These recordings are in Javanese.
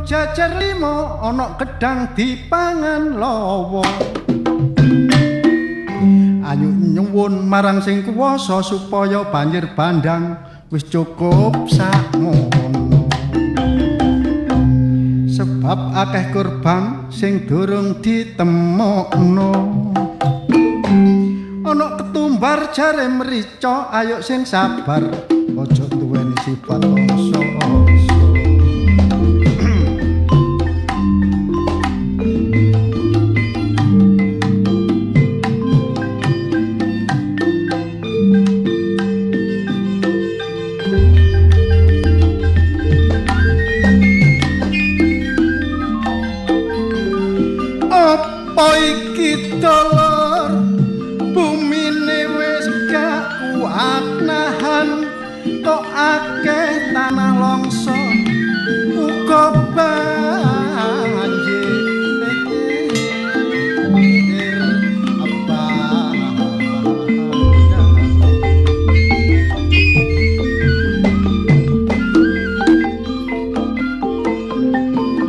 jajar limo ana gedang dipangan lawa ayo nyuwun marang sing kuwasa supaya banjir bandang wis cukup sakmono sebab akeh korban sing durung ditemokno ana ketumbar jare mrica ayo sing sabar aja duweni sifat loso apa iki dolor bumine wis gak kuat nahan kok akeh tanah longsor uga banjir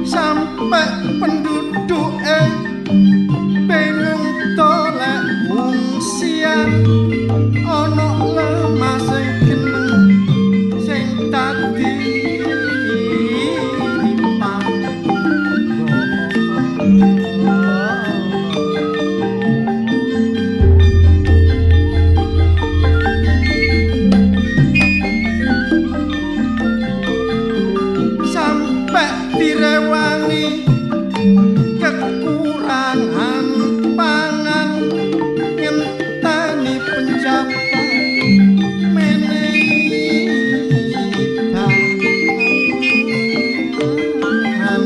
sampai penduduke bingung tolek fungsian ana lemah sing geneng sing dadi sampai direwangi kekurangan pangan ngenteni penjabat menehi bahan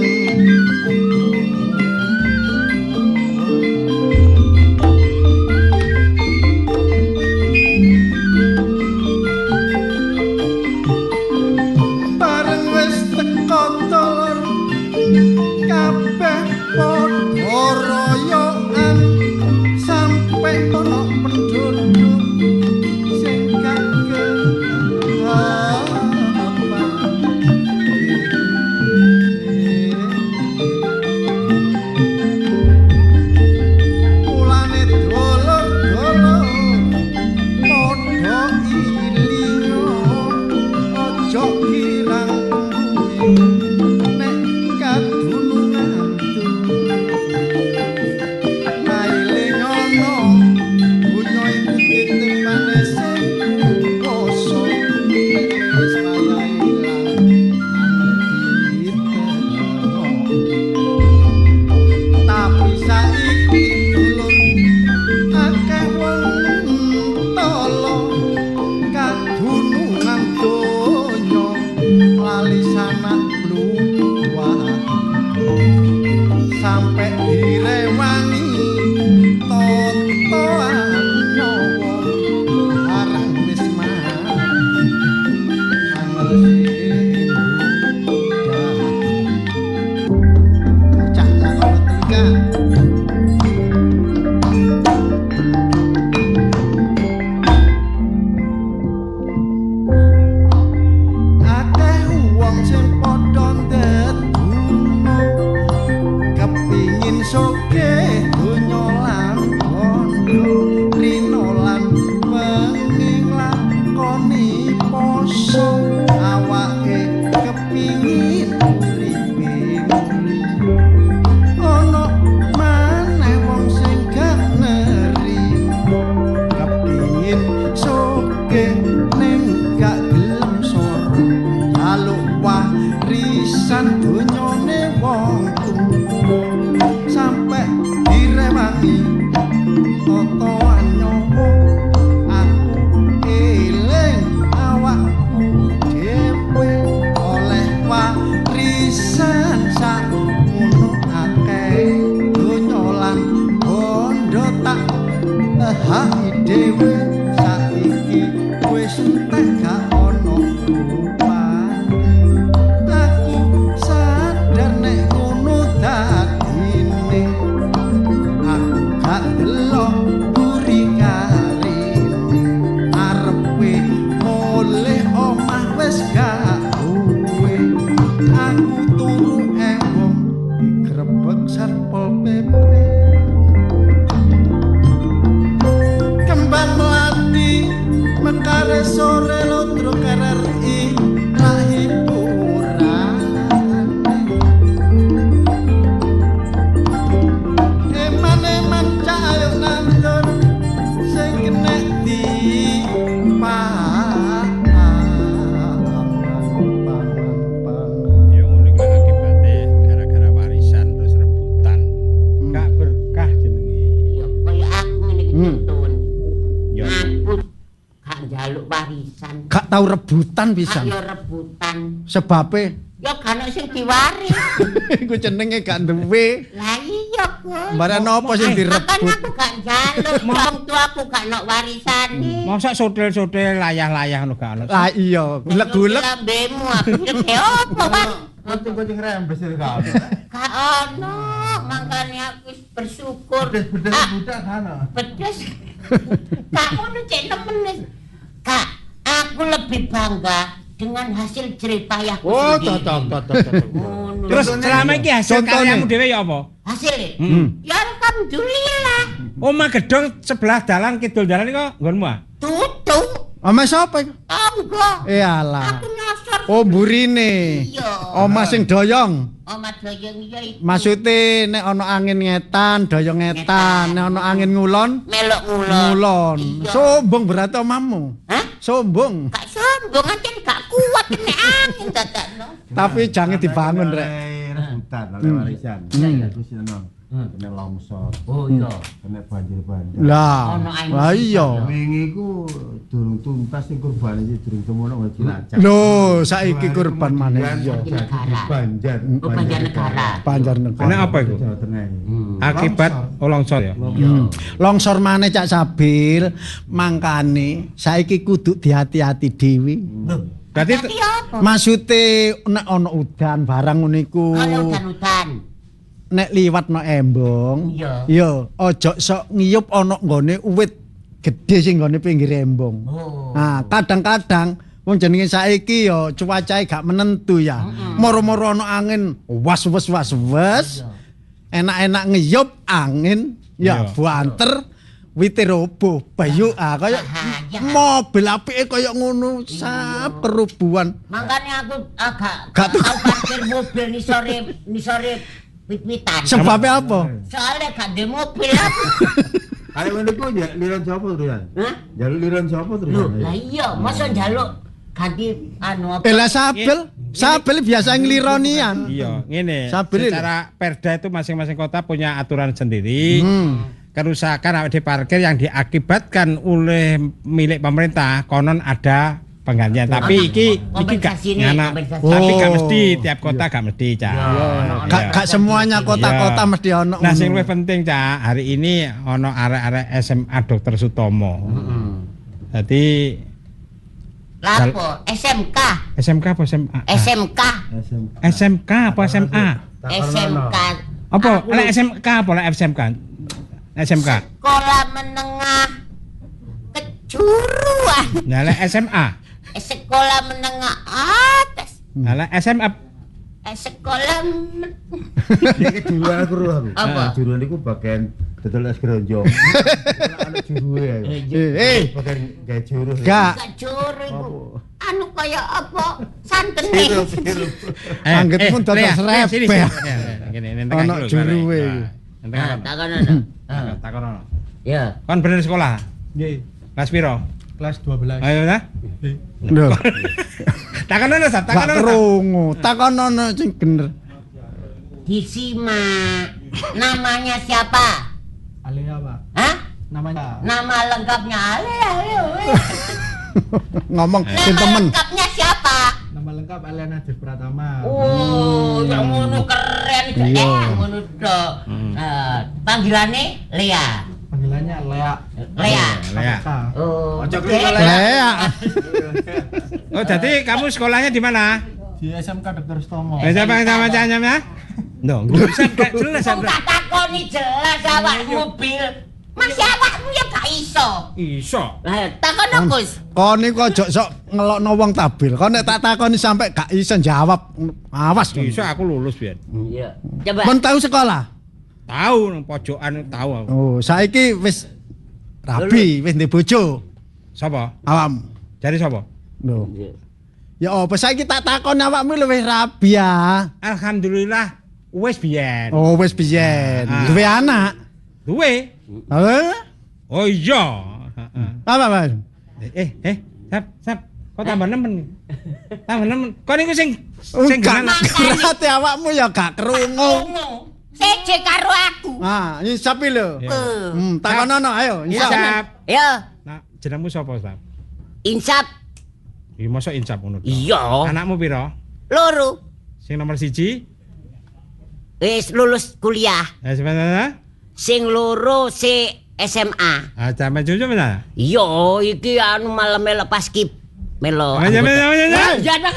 bareng wis teko dolor kabeh padha royokan sampe ana penduduk sing mulane dolor-dolor padha ilingo aja kirang nek kadunungan nailing ana bunyo iku titipane sing kuwasa wis kaya ilang tapi saiki dulur akeh wong tolo kadunungan donya lali sanak bluwah sampai direwangi totoan nyawa areng wis angel sing cak lakon tekan akeh wong sing padha ndeduna kepingin sugih donya lan bondo rino lan wengi nglakoni poso awake kepingin uripe muli ana maneh wong sing gak nerimo kepingin sugih ning gak gelem soro jaluk warisan donyane wong tuwa sampai direwangi totoan nyawa aku eling awakku dhewe oleh warisan sakmono akeh donya lan bondo tak ehaki dhewe saiki wis entek gak ono rupane aku sadar nek ngono dadine aku gak delok buri karine arepe mulih omah wis gak duwe aku turu Satpol PP kembang melati mekare sore lodro KRI rak hiburan eman-eman cahayo nandur sing kena Ya ngono kuwi akibate gara-gara warisan terus rebutan. Gak berkah jenenge. Ya kaya aku ngene iki contohon. Ya. Aku gak njaluk warisan. gak tau rebutan Aku pisan ya rebutan. sebabe Ya gak ono sing diwaris. iku jenenge gak duwe Lah iya kok. barang apa sing Makanya direbut aku gak njaluk, wong tuaku gak ono warisane. Masa sotel-sotel layah-layah ngono gak ono. lah iya golek-golek lambemu aku iki opo kan? Nanti kucing rembes itu kan. Gak ono, makane aku wis bersyukur. Bedes-bedes Ah, budak kan. pedes. Gak ngono cek nemen wis. Kak, aku lebih bangga dengan hasil jeripayahku Oh, sendiri. tok. Ngono. Terus selama iki hasil Contohnya. karyamu dhewe ya apa? Hasil ya alhamdulillah. Omah gedong sebelah dalan kidul dalan iki kok nggonmu ah? Tutup. Oma sapa iku Tonggo. iyalah Aku nyasar. oh burine Iya. oma sing doyong Oma doyong iya iku. maksude nek ana angin ngetan doyong ngetan nek ana angin ngulon Melok ngulon. ngulon Iya. sombong berarti omamu Hah? sombong Gak sombong aja gak kuat kena angin dadakno. tapi jangan dibangun rek Rebutan oleh warisan. Iya, terus ono. Kena longsor. Oh iya. Kena banjir-banjir. lah Ono ae lah iya Wingi ku durung tuntas sing kurban iki durung temono nggak Cilacap. lho saiki kurban maneh iya Banjar. Oh, Banjarnegara. Banjarnegara Karena apa iku? Jawa Tengah ini. Akibat longsor ya. longsor maneh Cak Sabil mangkane saiki kudu diati-ati dhewe Berarti Tapi apa? maksude nek ana udan barang ngono iku Kalau udan-udan. nek liwat no embong Iya. ya aja sok ngiyup ana nggone uwit gedhe sing nggone pinggir embong Oh. nah kadang-kadang wong jenenge saiki ya cuacae gak menentu ya moro-moro ana angin was-was enak-enak ngiyup angin ya Iya. buanter wite roboh bayu kaya Bahaya. mobil apike kaya ngono saperubuhan Makanya aku agak Gak tuh. tahu parkir mobil nisore wit-witan. sebabnya apa Soalnya gak ada mobil aku. Kali ngene ku ya liran sapa terus ya? Hah? Jaluk liran sapa terus? Loh, lah iya, masa njaluk ganti anu apa? Lah Sabil biasa nglironian. iya, ngene. Sabil. Secara perda itu masing-masing kota punya aturan sendiri. Kerusakan awak di parkir yang diakibatkan oleh milik pemerintah konon ada penggantian. Tapi iki gak Kompensasi nih, ngana. kompensasi. Tapi gak Oh. mesti tiap kota gak mesti, Cak. Gak semuanya kota-kota Iya. mesti ono. Nah, sing luwih penting, Cak, hari ini ono arek-arek SMA Dr. Sutomo. Jadi Lapo, SMK, SMK apa SMA? SMK, SMK apa SMA? SMK. Apa? Aku Lek SMK apa lek SMK? SMK. Sekolah menengah kejuruan. Nah, lek SMA. Sekolah menengah atas. Nah, lek SMA. Sekolah Iki juruan aku ro aku. Apa? Juruan iku bagian dodol es keronjong. Ana juruwe ya. Bagian gawe juru. Gak kejuru iku. Anu kaya apa? Santen nih. Anggitmu dodol Lea, serepeh. sini, sini. Gini, ini tengah Ono dulu, juruwe. Nah, tengah Nah, kono. takono. Takono. Ya. Kon bener sekolah? Nggih, Kelas piro? kelas 12. Ayo ta? Lho, Takono Sat, gak takono. krungu. Takonono sing bener. Disimak. Namanya siapa? Alea, Pak. Hah? Namanya Nama lengkapnya Ale. Ngomong Nama sing temen. lengkapnya siapa? nama lengkap Alea Nadir Pratama. Oh, yang ngono keren. Ngono tok. Panggilannya Lea. Panggilannya Lea. Lea. Lea. Oh. Ojo oke. klik Lea. Oh, jadi kamu sekolahnya di mana? Di SMK Dr. Stomo. Siapa yang namanya? No, enggak bisa gak jelas Wong tak takoni jelas awak mobil. Masih awakmu ya gak iso. Iso. Lah takono Gus. Kon iku aja sok ngelokno wong tabil. Kon nek tak takoni sampe gak iso jawab. Awas kon. Iso aku lulus biyen. Iya. Coba. Kon tahu sekolah? Tahu nang pojokan tahu aku. Oh, saiki wis rabi, wis ndek bojo. Sapa? Awakmu. Jare sapa? Lho. Ya apa saiki tak takon awakmu luwih rabi ya. Alhamdulillah wis biyen. Oh, wis biyen. Ah. Duwe anak. Duwe. Heh? Oh iya. Heeh. Apa, Mas? Sap. Kok tambah nemen? Tambah nemen. Kok niku sing Enggak, gimana? berarti awakmu ya gak krungu. Seje karo aku. Ah, nyisap iki lho. Takonono ayo, nyisap. Insap. Ya, Nah, jenengmu sapa, Sap? insap. Iki mosok insap ngono. Iya. Anakmu pira? Loro. Sing nomor 1? Wis lulus kuliah. Sebenarnya? Sing loro SMA. Ah, sampe jojo mana? Iya, iki anu malam melok paskib. Melo. Ya. Ya, nak.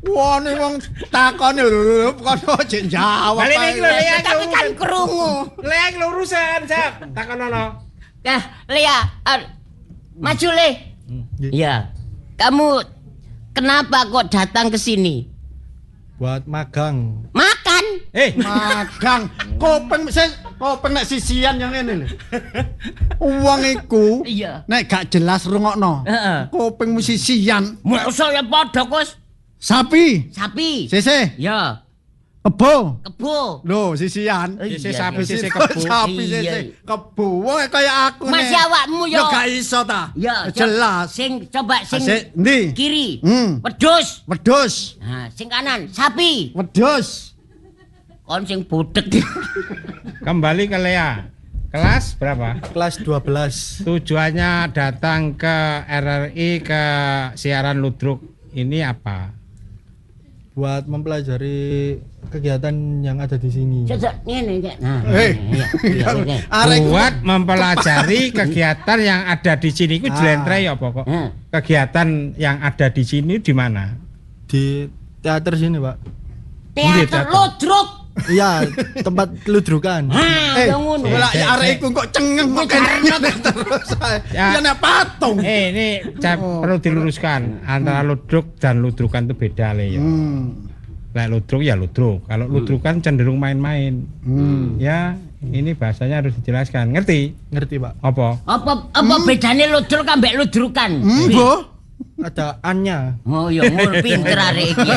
Wah, nih wong takone lho, kono jek jawab. Balik ae. iki lho, Lea. Tapi kan krungu. Lek lho urusan, Sap. Takonono. Nah, Lea, maju Le. Iya. Kamu kenapa kok datang ke sini? Buat magang. Makan. Magang. Kopeng nek sisian yang ngene lho. Wong iku Iya. nek gak jelas rungokno. Heeh. Kopeng musisian. Masa ya padha, Kus. Sapi. Sapi. Sese. Ya, Kebo. kebo. Lho, sisian. Sisi Iya, sapi, iya. sisi kebo. Sapi Iya. sese. Kebo. Wong kaya aku Mas nek. awakmu Yo yo. gak iso ta. Ya, Jelas. Sing coba sing Sik, ndi? kiri. Wedhus. Wedhus. Nah, sing kanan sapi. Wedhus. Kon sing budek. Kembali ke Lea. Kelas berapa? Kelas 12. Tujuannya datang ke RRI ke siaran Ludruk ini apa? Buat mempelajari kegiatan yang ada di sini. Cocok ngene Cek. Nah. Hei. Iya, iya, oke. Arek Buat mempelajari kegiatan yang ada di sini. Itu jelentre ya pokok. Kegiatan yang ada di sini di mana? Di teater sini, Pak. Teater Ludruk. Iya, tempat ludrukan. Yang ngono. Lah arek iku kok cengeng kok kene terus ae. Ya. Ya nek patung. Ini saya perlu diluruskan antara ludruk dan ludrukan itu beda le ya. Lek ludruk ya ludruk. Kalau ludrukan cenderung main-main. Ya, ini bahasanya harus dijelaskan. Ngerti? Ngerti, Pak? Apa? Apa bedane ludruk ambek ludrukan? Mbok. Ada annya. Oh ya mur pinter arek iki.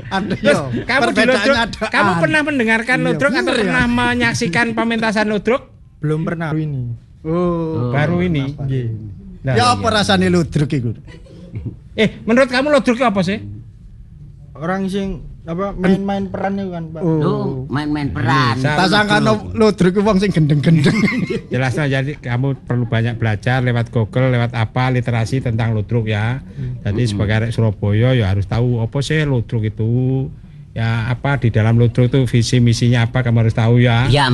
Ada Terus yo. kamu di ludruk, kamu pernah mendengarkan Iya, ludruk atau bener ya. pernah menyaksikan pementasan ludruk? Belum pernah ini. Oh. Baru ini. Nggih. Nah, Ya apa rasane ludruk iku? menurut kamu ludruk itu apa sih? Orang sing apa main-main peran itu kan, Pak. Loh, main-main peran. Bisa. Tak sangkano ludruk ku wong sing gendeng-gendeng. Jelasnya jadi kamu perlu banyak belajar lewat Google, lewat apa literasi tentang ludruk ya. Jadi sebagai arek Surabaya ya harus tahu apa sih ludruk itu. Ya apa di dalam ludruk itu visi misinya apa kamu harus tahu ya. Ya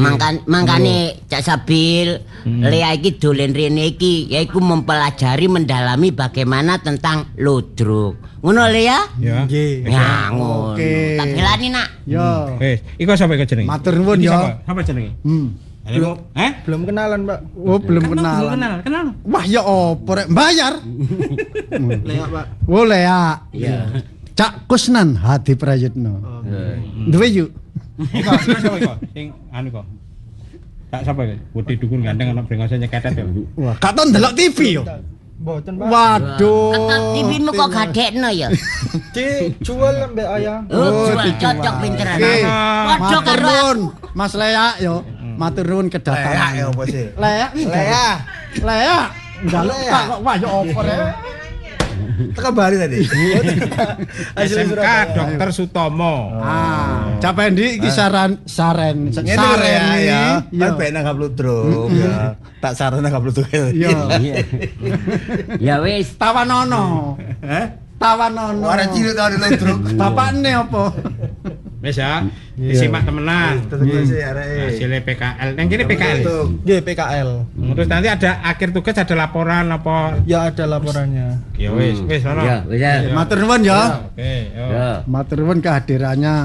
mangkane Cak Sabil, Lea iki dolen rene iki yaiku mempelajari mendalami bagaimana tentang ludruk. Ngono Lea? Ya. Nggih. Ya ngono. Oke. Tak belani nak. Yo. Iku sapa iku jenenge? Matur nuwun Iki ya. sapa? Sapa jenenge? Halo. Belum kenalan, Pak. Oh, belum kenalan. Kenal. Wah, ya opo rek bayar? Lea, Pak. Boleh ya. Iya. Cak Kusnan Hadi Prayitno. Duwe yuk. Iko sapa iko? Sing anu kok. Tak sapa iki? Putih dukun ganteng ana brengose nyeketet ya. Wah, gak tau ndelok TV yo. Mboten, Pak. Waduh. Ketok TV-mu kok gadekno ya? Dijual mbek ayah. Oh, dijual. cocok pinteran. Oke. Padha Matur karo nuwun, Mas Lea yo. Matur nuwun kedatangan. apa sih? Lea. Lea. Njaluk Lea. tak kok wah yo opo rek. Tekan Bali tadi. SMK Dr. Sutomo. Capek ndi iki saren Ngene lho ya. Kan ben nanggap ludruk ya. Tak saran nanggap ludruk. Yo. Ya wis. Tawanono. Tawanono. Ora cilik tau di ludruk. Bapakne apa? Wis ya. Disimak temenan. Tetep sih arek. Hasilnya PKL. Yang kini PKL. Nggih, PKL. Terus nanti ada akhir tugas ada laporan apa? Ya ada laporannya. Ya wis ono. Ya, wis ya. Matur nuwun ya. Oke, yo. Ya. Matur nuwun kehadirannya.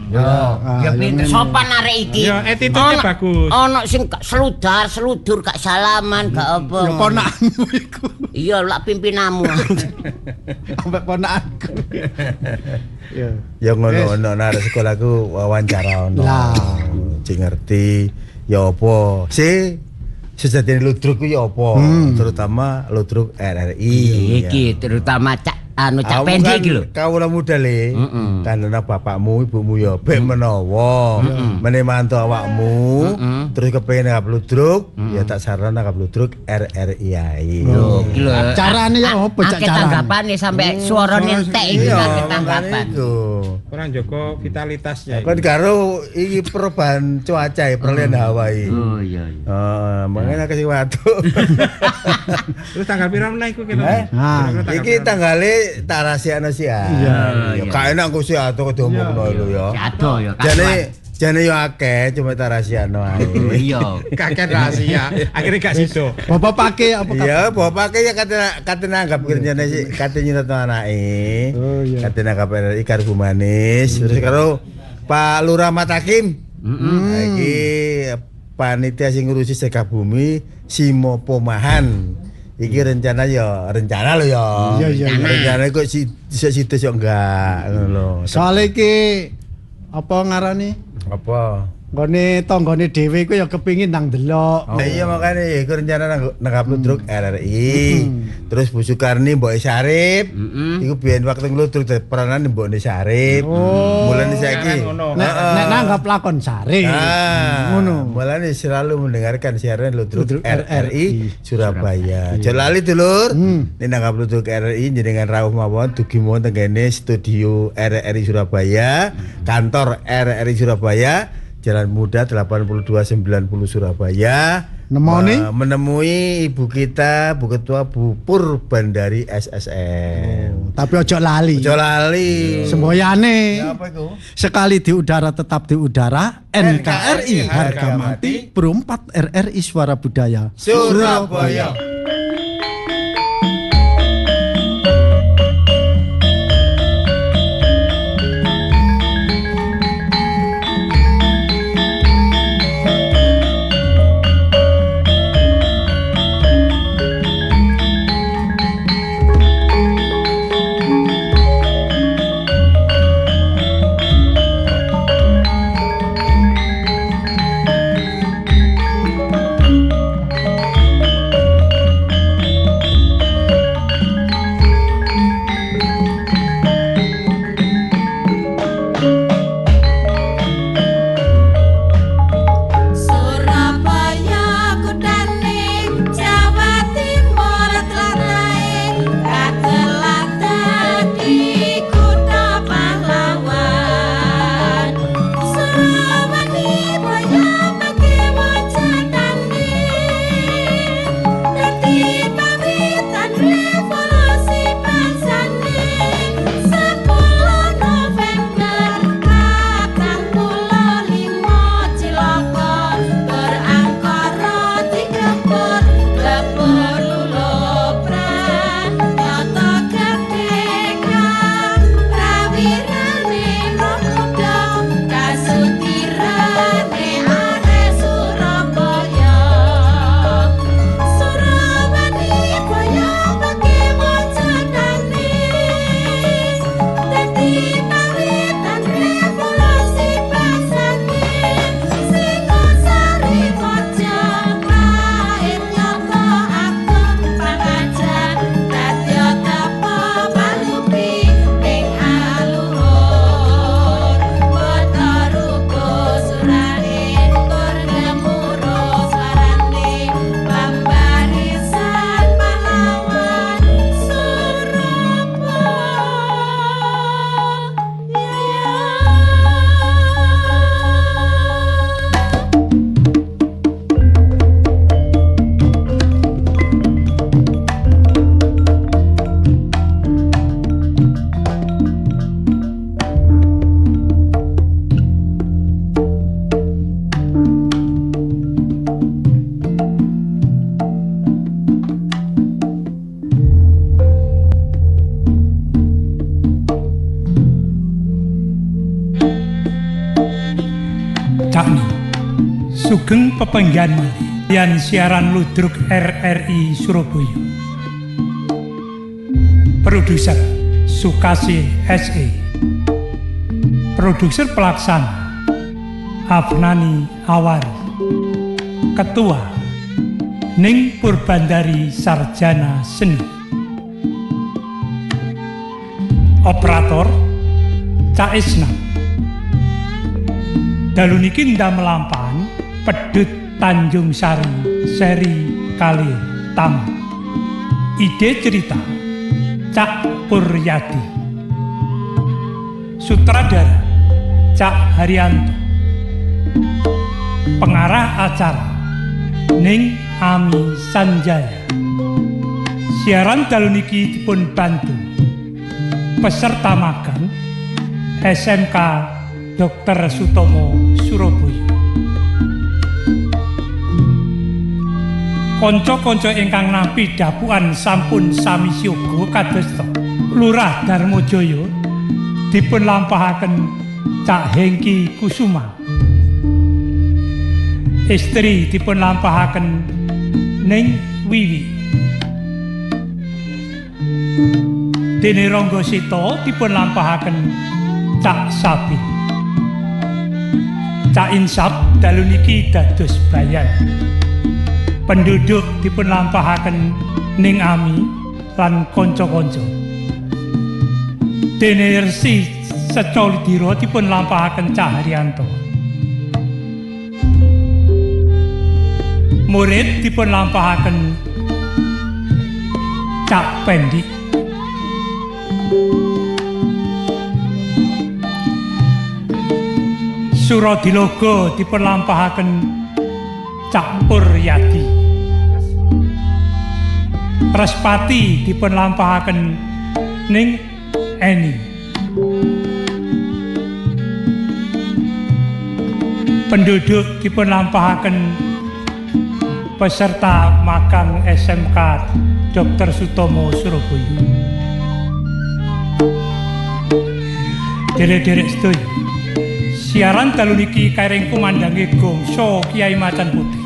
Ya. Ya yang pinter ini. sopan arek iki. Ya, attitude-nya bagus. Ono sing gak seludur gak salaman, gak apa. Ya ponakmu iku. Iya, lak pimpinanmu. Ambek ponakku. Ya. Ya ngono-ngono nek sekolahku wawancara ono. Lah. Sing ngerti ya apa? Sejatine ludruk ku ya apa? Terutama ludruk RRI. Iki terutama cak cak Kamu pendek kan iki lho. kawula muda le. Karena bapakmu, ibumu ya bek menawa. Meneh mantu awakmu terus kepengin ngap ludruk, ya tak saran ngap ludruk RRI ae. Lho, iki lho. Carane ya apa cak Akeh carane? tanggapane sampe suarane entek iki Iya, akeh tanggapan. iku. Kurang jaga vitalitasnya. Kan karo iki perubahan cuaca ya, peralihan hawa iki. Oh iya. Makanya kasih waktu. Terus tanggal pira meneh iku kira? Nah, Iki tanggale tak rahasiakno sih ya. Ya gak enak ku sih atuh diomongno lho ya. Ado ya Jane yo akeh cuma tak rahasiakno ae. Iya. Kakek rahasia. Akhirnya gak sido. Bapak pakai apa Iya, bapake ya kate nanggap kerjane sih, kate nyurat anake. Oh iya. Kate nanggap ikan manis. Terus karo Pak Lurah Matakim. Nah, iki panitia sing ngurusi Sekabumi Simo Pomahan. Iki rencana lho ya. Iya. Rencana kok situ yo enggak ngono lho. Soale iki apa ngarani? Apa? Nggone tanggane dhewe iku ya kepengin nang delok. Nah, iya makanya iku rencana nang ludruk RRI. Terus Bu Sukarni Mbok Syarif. Iku biyen waktu ngludruk peranan Mbok Syarif. Mulane saiki. Nek nanggap lakon sare. Ngono. Mulane selalu mendengarkan siaran ludruk RRI Surabaya. Aja lali dulur. Nek nanggap ludruk RRI jenengan rawuh mawon dugi mawon tenggene studio RRI Surabaya, kantor RRI Surabaya. Jalan Muda 8290 Surabaya. Menemui ibu kita, Bu Ketua Bu Purbandari SSN. Tapi ojo lali. Ojo lali. Semboyane. Ya, apa itu? Sekali di udara tetap di udara. NKRI harga mati. Berempat RRI Suara Budaya Surabaya. Sugeng pepenggan yang siaran ludruk RRI Surabaya. Produser Sukasih SE. Produser pelaksana Afnani Awari. Ketua Ning Purbandari Sarjana Seni. Operator Cak Isna. Dalu niki ndamelampahan Pedut Tanjung Sari seri kali tamat. Ide cerita Cak Puryadi. Sutradara Cak Haryanto. Pengarah acara Ning Ami Sanjaya. Siaran dalu niki dipun bantu peserta magang SMK Dr. Sutomo Surabaya. Konco-konco ingkang nampi dapuan sampun sami siaga kadosta Lurah Darmajaya dipun lampahaken Cak Hengki Kusuma. Istri dipun lampahaken Ning Wiwi. Dene Rangga Seta dipun lampahaken Cak Sabi. Cak Insap dalu niki dados bayan. Penduduk dipun lampahaken Ning Ami lan kanca-kanca. Dene Resi Secolidira dipun lampahaken Cak Haryanto. Murid dipun lampahaken Cak Pendi. Suradilogo dipun lampahaken Cak Puryadi. Respati dipun lampahaken Ning Eni. Penduduk dipun lampahaken peserta magang SMK Dr. Sutomo Surabaya. Derek-derek sedaya. Siaran dalu niki kairing kumandange Gongso Kiai Macan Putih.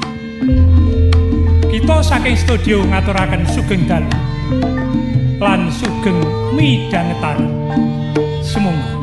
Kita saking studio ngaturaken sugeng dalu lan sugeng midhangetaken. Sumangga.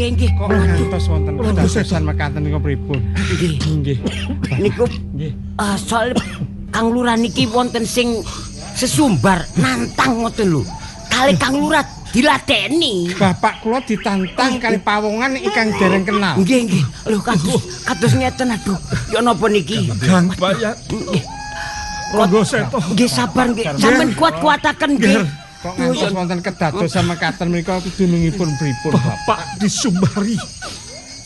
Nggih. Kok ngantos wonten dadosan mekaten niku pripun? Nggih. Niku soal Kang Lurah niki wonten sing sesumbar nantang ngoten lho. Kali Kang Lurah diladeni. Bapak kula ditantang kali pawongan ingkang dereng kenal. Nggih. Lho kados ngeten aduh. Ya napa niki? Gang Bayat. Rangga Seta. Nggih sabar nggih. Sampeyan kuat-kuataken nggih. Kok ngantos wonten kedadosan mekaten menika dunungipun pripun, Bapak disumbari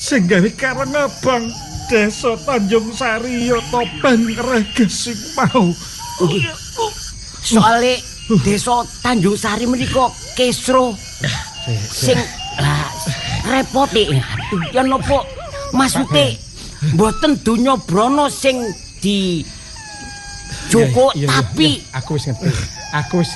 sing gawe Karang Abang Desa Tanjung Sari ya Topeng Reges sing mau. Soale Desa Tanjung Sari menika kesro sing repot aduh ya napa maksude mboten donya brana sing di Joko tapi aku wis ngerti. Aku wis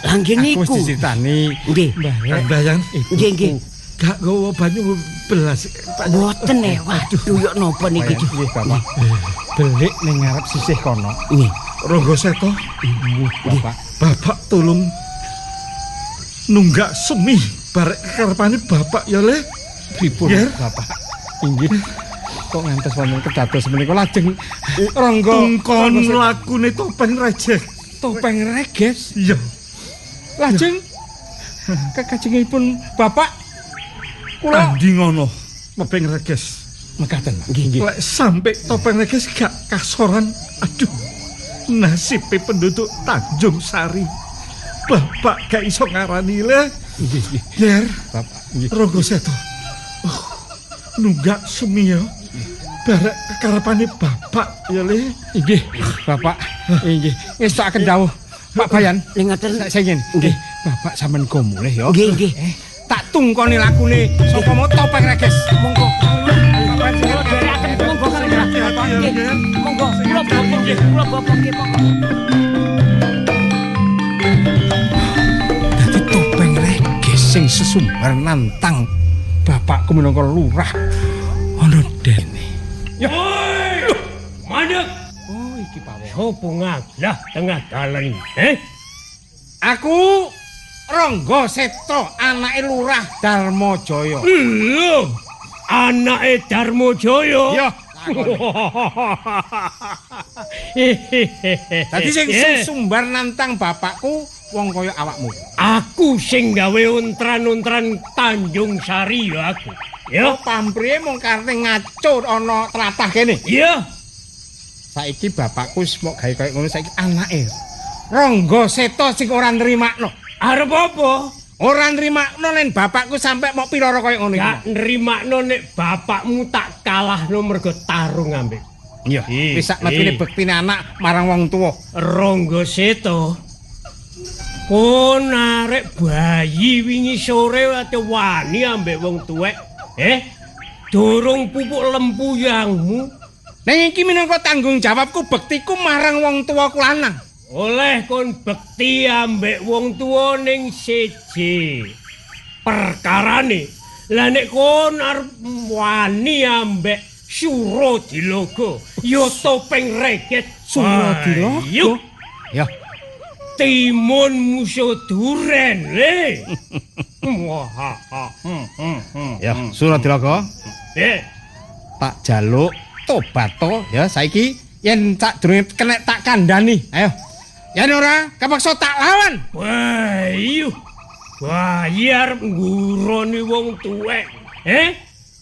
diceritani. Nggih. Kandayan. Nggih. Gak gowo banyu belas. Mboten waduh ya napa niki Nggih, Bapak. Belik ning ngarep sisih kono. nggih Ronggo Seto, Bapak. Bapak tulung nunggak semi barek kekarepane Bapak ya Le. Pripun, Yer. Bapak? Inggih. Kok ngantos wonten kedados menika lajeng Ronggo Tungkon lakune Topeng Reges. Topeng Reges. Iya. Lajeng kekajengipun Bapak kula Andi ngono Topeng Reges. mekaten. Nggih. Lek sampai Topeng Reges gak kasoran, aduh. Nasibe penduduk Tanjung Sari. Bapak gak iso ngarani Le. Nggih. Yer, Bapak nggih. Ronggo Seto. Nunggak semi ya. Barek kekarepane Bapak ya Le. Inggih, Bapak. Inggih. Ngestokaken dawuh Pak Bayan. ngaten Saya ingin. Nggih, Bapak sampean go mulih ya. nggih Tak tungkoni lakune saka mau Topeng Reges. Monggo. Bapak derekaken monggo monggo kula bapak nggih monggo dadi Topeng Reges sing sesumbar nantang bapakku minangka lurah ana dene. Ya. Mandek. Oh, iki Pak. Opo ngaglah tengah dalan iki? Aku Ronggo Seto, anake Lurah Darmajaya. Lho, anake Darmajaya. Iya. Dadi sing sumbar nantang bapakku wong kaya awakmu. Aku sing gawe untran-untran Tanjung Sari ya aku. Ya, Pamprihe mung kareng ngaco ana tlatah kene. iya. Saiki bapakku wis mok gawe kaya ngono saiki anake. Ronggo Seto sing ora nrimakno. Arep apa? Ora nrimakno nen bapakku sampe mok piloro kaya ngono iki. Gak nrimakno nek bapakmu tak kalahno mergo tarung ambek. Iya, wis sak mestine bektine anak marang wong tuwa. Ronggo Seto. Kon arek bayi wingi sore ate wani ambek wong tuwek. Durung pupuk lempuyangmu. Ning iki minangka tanggung jawabku bektiku marang wong tuwaku lanang. Oleh kon bekti ambek wong tuwa ning siji. Perkarane, lah nek kon arep wani ambek Suradilaga, ya Topeng Reges Suradilaga? Ya. Timun musuh duren, le. Ya, Suradilaga. Tak jaluk tobat to ya saiki yen sak durunge kena tak kandhani. Ayo. Yen ora kepaksa tak lawan. Bayi arep nguroni wong tuwek.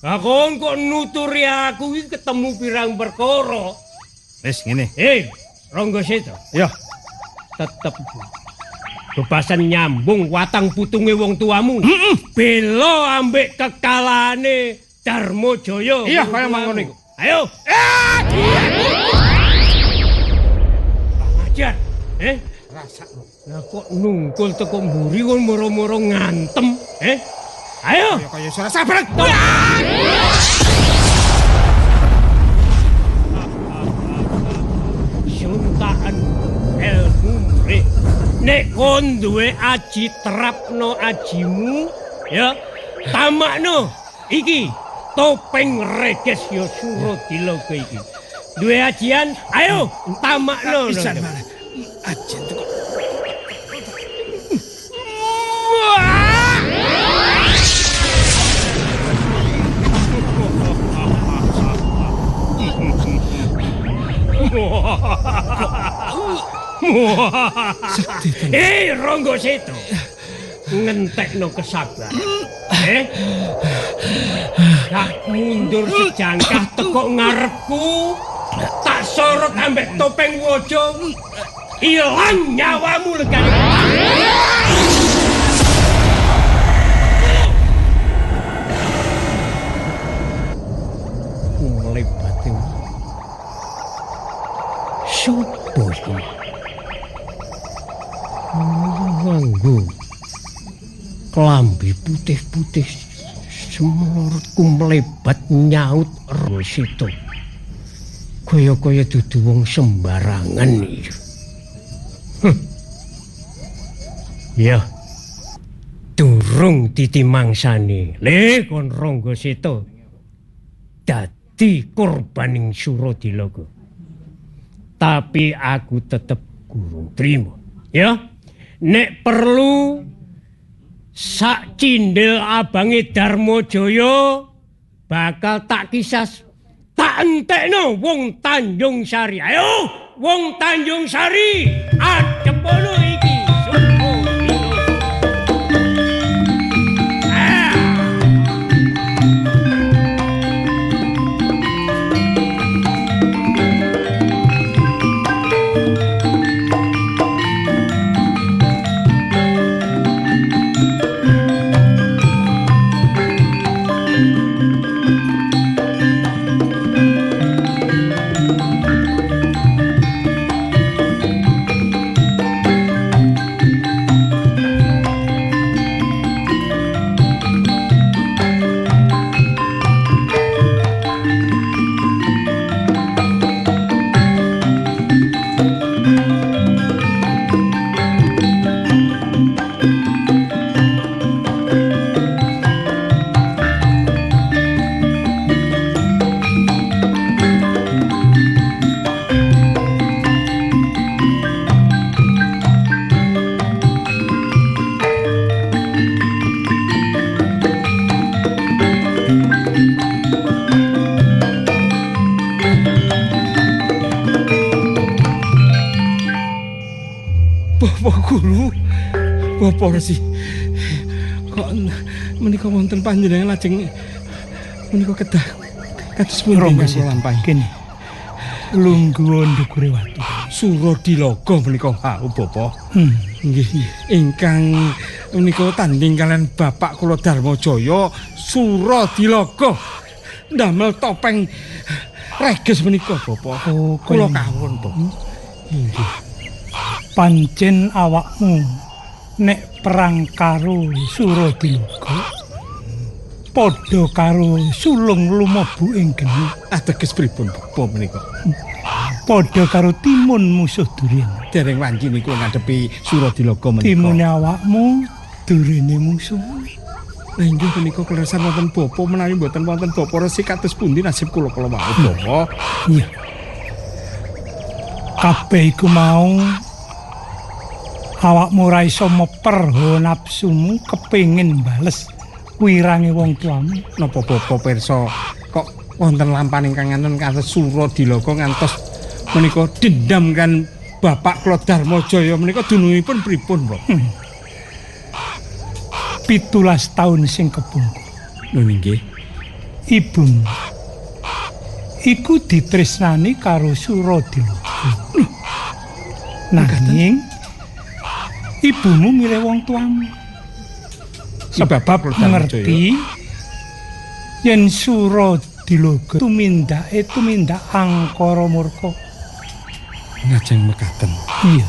Kon kok nuturi aku iki ketemu pirang perkara. Wis ngene. Ronggo Seto. Ya. Tetep bebasan nyambung watang putunge wong tuamu. Bela ambek kekalane Darmajaya. Iya, kaya mangkono iku. Ayo. Ajar. Rasakno. Lah kok nungkul teko mburi kon moro-moro ngantem, Ayo. Kaya ora sabar. Suntaan ilmu mrih. Nek kon duwe aji terapno ajimu, ya tamakno iki Topeng Reges ya Suradilaga iki. Duwe ajian, ayo tamakno. Pisan malah. Ajen kok. Ronggo Seto. Ngentekno kesabaran. Gak mundur sejangkah teko ngarepku. Tak sorot ambek Topeng Waja. Ilang nyawamu legane. Sopo iki? Nganggo klambi putih-putih semlorotku melebat nyaut Rosito. Kaya-kaya dudu wong sembarangan iki. Ya. Durung ditimangsani. Le kon Rangga Seta. Dadi korbaning Suradilaga. Tapi aku tetep gurung trima. Ya. Nek perlu sak cindil abange Darmajaya bakal tak kisas tak entekno wong Tanjung Sari. Ayo wong Tanjung Sari adepono iki. Bapak Resi, kok menika wonten panjenengan lajeng menika kedah kados pundi lampahi kene lungguh ndukure watu Suradilaga menika wau Bapak. Nggih, ingkang menika tanding kalian bapak kula Darmajaya Suradilaga ndamel topeng reges menika Bapak. Kula kawon Bapak. Nggih. Pancen awakmu nek perang karo Suradilaga padha karo sulung lumebu ing geni. Ateges pripun Bapak menika? Padha karo timun musuh Durena. Dereng wanci niku ngadepi Suradilaga menika. Timune awakmu, Durene musuh. Lah inggih menika kleresan wonten Bapak menawi mboten wonten Bapak Resi kados pundi nasib kula wau Bapak? Iya. Kabeh iku mau awakmu ora iso meper nafsumu kepengin bales wirange wong tuamu. Napa Bapak pirsa kok wonten lampahan ingkang ngaten kados Suradilaga ngantos menika dendam kan bapak kula Darmajaya menika dunungipun pripun, Pak? 17 taun sing kepungkur. Lho nggih. Ibumu iku ditresnani karo Suradilaga. Nanging ibumu milih wong tuamu. Sebab ngerti yen Suradilaga tumindake tumindak angkara murka. Lajeng mekaten. Iya.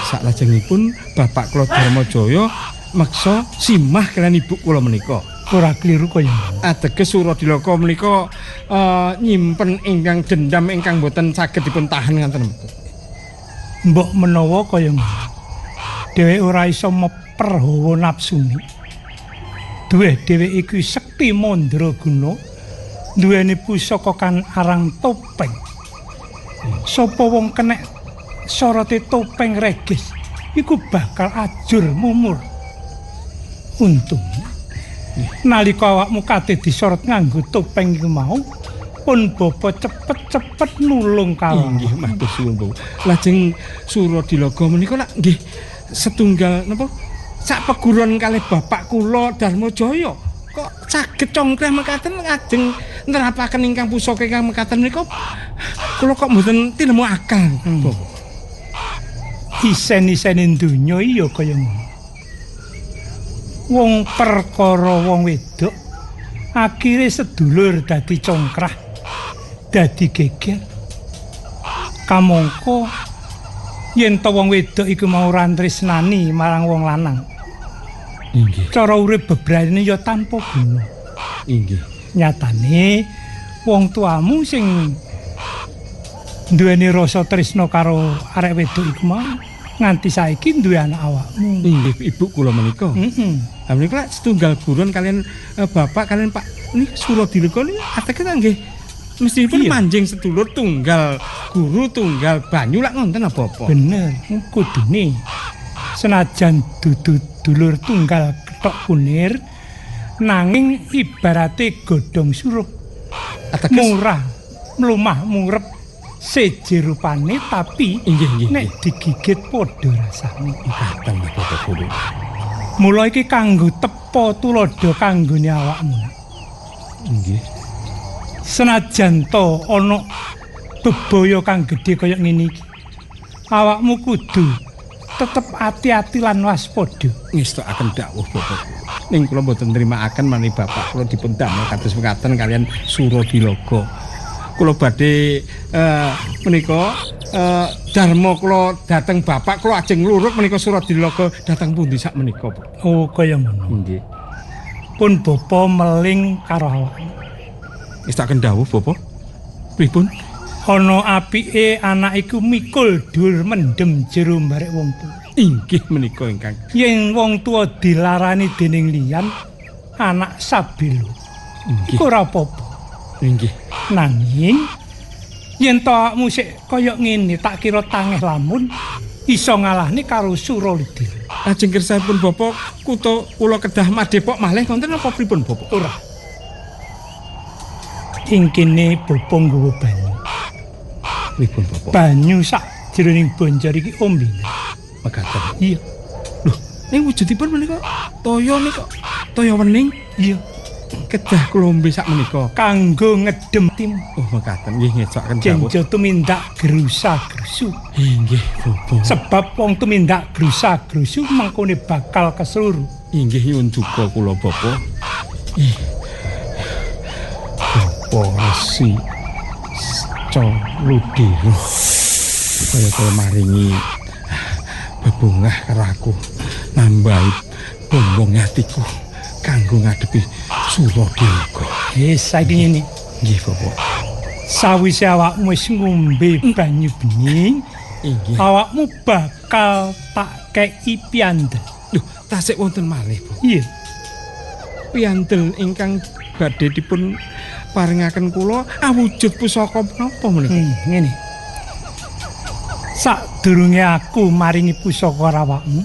Saklajengipun bapak kula Darmajaya meksa simah kaliyan ibu kula menika. Ora kliru kaya. Ateges Suradilaga menika nyimpen ingkang dendam ingkang boten saged dipun tahan ngaten. Mbok menawa kaya ngono. Dheweke ora iso meper hawa nafsune. Dheweke iku sekti mandraguna, duweni pusaka kan arang topeng. Sapa wong kenek sorote topeng reges iku bakal ajur mumur. Untung nalika awakmu kate disorot nganggo topeng iku mau pun bapa cepet-cepet nulung kawula. Nggih, matur suwun, Bu. Lajeng Suradilaga menika lak nggih setunggal napa sak peguron kalih bapak kula Darmajaya kok saged congkreh mekaten lajeng nerapaken ingkang pusaka ingkang mekaten menika kula kok mboten tinemu akal. Isen-isene donya iya kaya ngono. Wong perkara wong wedok akhire sedulur dadi congkrah dadi geger. Kamangka yen to wong wedok iku mau tresnani marang wong lanang. Inggih. Cara urip bebrayane ya tanpa guna. Inggih. Nyatane wong tuamu sing duweni rasa tresna karo arek wedok iku mau nganti saiki duwe anak awakmu. Inggih, Ibu kula menika. Heeh. Lah menika setunggal buron kalian Bapak kalian Pak niki Suradileka niki ateke nggih mestipun manjing sedulur tunggal guru tunggal banyu lak ngonten apa-apa. Bener, kudune senajan dudu dulur tunggal ketok kunir nanging ibarate godhong surup. Murah, mlumah murep seje rupane tapi inggih nek digigit padha rasane. Katen Bapak Guru. Mula iki kanggo tepa tuladha kanggone awakmu. Inggih. Senajan to ana bebaya kang gedhe kaya ngene iki. Awakmu kudu tetep ati-ati lan waspada. Ngestakaken dawuh Bapak. Ning kula mboten nrimakaken menawi Bapak kula dipun damel kados mekaten kalian Suradileka. Kula badhe menika dharma kula dhateng Bapak kula ajeng ngluruk menika Suradileka dhateng pundi sak menika, Pak? Oh, kaya ngono. Nggih. Pun bapa meling karo awakmu. Ngestakaken dawuh Bapak. Pripun? Ana apike anak iku mikul dur mendem jero mbarek wong tuwa. Inggih menika ingkang. Yen wong tuwa dilarani dening liyan, anak sabil. Iku ora apa-apa. Inggih. Nanging yen to awakmu sik kaya ngene tak kira tangeh lamun iso ngalahne karo Suradileka. Lajeng kersapun Bapak kula kedah Madepok malih wonten apa pripun Bapak? Ora. Ing kene bapa nggawa banyu. Pripun Bapak? Banyu sak jroning banjar iki ombene. Mekaten. Iya. Loh, ning wujudipun menika toya nika. Toya wening. Iya. Kedah klombe sak menika. Kanggo ngedem tim. Oh, mekaten nggih ngecakaken dawuh. Jenjo tumindak gerusa-gerusu. Inggih, Bapak. Sebab wong tumindak gerusa-gerusu mengkone bakal kesluru. Inggih nyuwun duka kula Bapak. Bapak Resi Caludiro kaya maringi bebungah karo aku nambahi bombong atiku kanggo ngadepi Suradileka. Saiki ngene. Nggih, Bapak. Sawise awakmu wis ngombe banyu bening, Inggih. awakmu bakal tak kei piandel. Lho, tasik wonten malih, Bapak. Iya. Piandel ingkang badhe dipun paringaken kula awujud pusaka menapa menika? Ngene. Sadurunge aku maringi pusaka awakmu,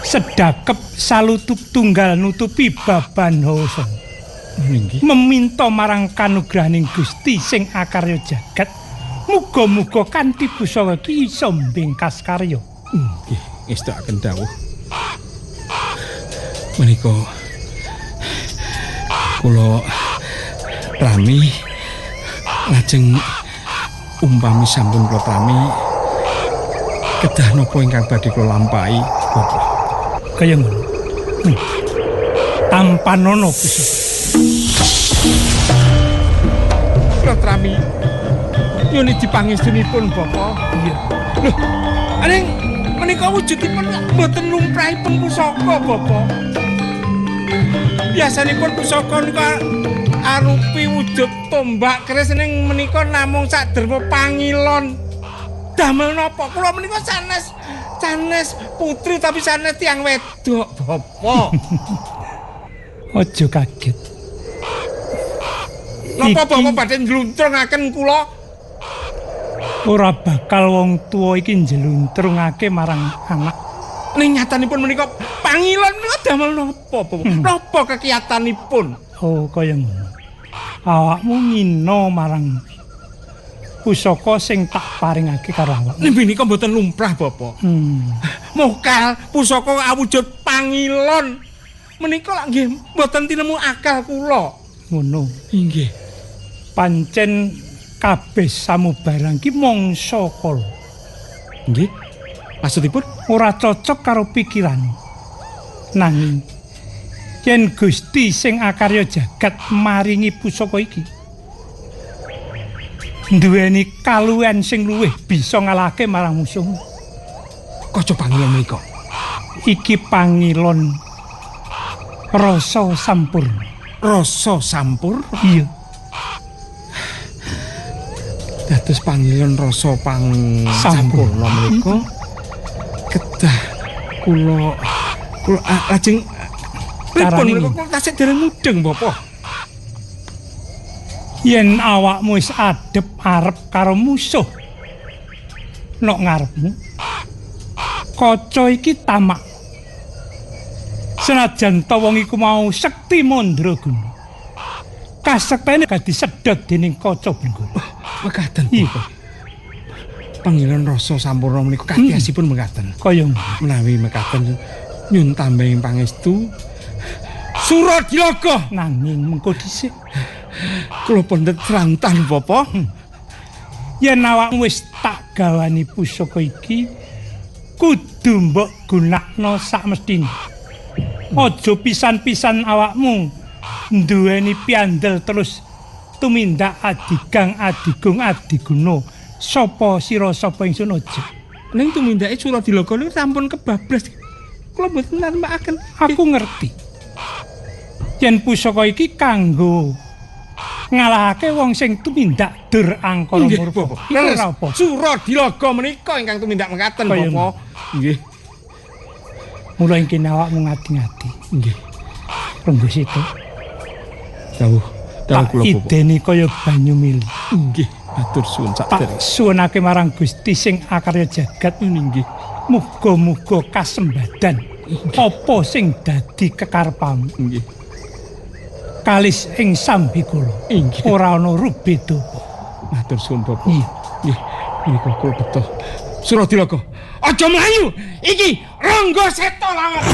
sedakep salutuk tunggal nutupi baban hoso. Inggih. Meminta marang kanugrahaning Gusti sing akarya jagat, muga-muga kanthi pusaka iki iso mbengkas karya. Nggih, ngestakaken dawuh. Menika kula rami lajeng umpami sampun kula rami kedah napa ingkang badhe kula lampahi Bapak. Kaya ngono. Tampanono pusaka. Kula rami nyuwun dipangestunipun Bapak. Iya. Lho, aning menika wujudipun mboten lumrahipun pusaka Bapak. Biasanipun pusaka nika arupi wujud tombak keris ning menika namung saderma pangilon. Damel napa kula menika sanes putri tapi sanes tiyang wedok, Bapak. Aja kaget. Napa Bapak badhe njluntrungaken kula? Ora bakal wong tuwa iki njluntrungake marang anak. Ning nyatanipun menika pangilon menika damel napa, Bapak? Napa kekiyatanipun? Oh, kaya ngono. Awakmu ngina marang pusaka sing tak paringake karo awak. Menika mboten lumrah, Bapak. Mokal pusaka awujud pangilon. Menika lak nggih mboten tinemu akal kula. Ngono. Inggih. Pancen kabeh samubarang ki mangsa kala. Nggih. Maksudipun Ora cocok karo pikiran. Nanging yen Gusti sing akarya jagat maringi pusaka iki, duweni kaluwen sing luwih bisa ngalahke marang musuh. Kaca pangilon menika. Iki pangilon rasa sampurna. Rasa sampur. Iya. Dados pangilon rasa sampurna menika kedah kula lajeng pripun menika tasih dereng mudeng Bapak. Yen awakmu wis adep arep karo musuh nok ngarepmu, kaca iki tamak. Senajan ta wong iku mau sekti mandraguna, kasektene gak disedhot dening kaca benggala. Mekaten. Iya. Pangilon rasa sampurna menika katiasipun mekaten. Kaya Menawi mekaten nyun tambahing pangestu Suradilaga nanging mengko dhisik. Kula pendet rantan Bapak. Yen awakmu wis tak gawani pusaka iki, kudu mbok gunakno sakmestine. Aja pisan-pisan awakmu duweni piandel terus tumindak adigang adigung adiguna. Sapa sira sapa ingsun aja. Ning tumindake Suradilaga niku sampun kebablas. Kula mboten naremaken. Aku ngerti. Yen pusaka iki kanggo ngalahake wong sing tumindak dur angkara murka. Iku ora apa. Suradilaga menika ingkang tumindak mekaten Bapak. Nggih. Mula ing kene awakmu ngati-ngati. Nggih. Renggos itu. Dawuh kula Bapak. Ideni kaya banyu mili. Nggih, matur suwun Tak sakdereng. suwunake marang Gusti sing akarya jagat Nggih. muga-muga kasembadan apa sing dadi kekarepmu. Nggih. Kalis ing sambi kula. Inggih. Ora ana rubeda. Matur suwun Bapak. Iya. Nggih, menika kula beto. Suradilaga, aja mlayu. Iki Rangga Seta lawan.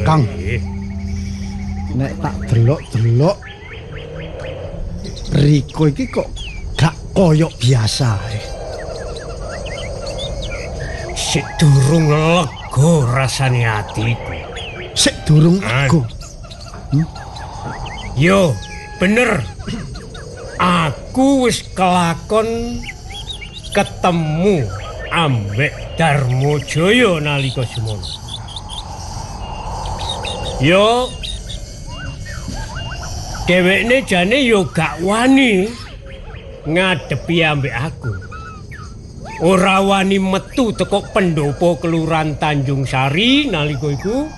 Kang. Nek tak delok-delok Riko iki kok gak koyok biasa. Sik durung lega rasane atiku. Sik durung lega. Yo, bener. Aku wis kelakon ketemu ambek Darmajaya nalika semono. Yo dhewekne jane yo gak wani ngadepi ambek aku. Ora wani metu teko pendopo Kelurahan Tanjung Sari nalika iku.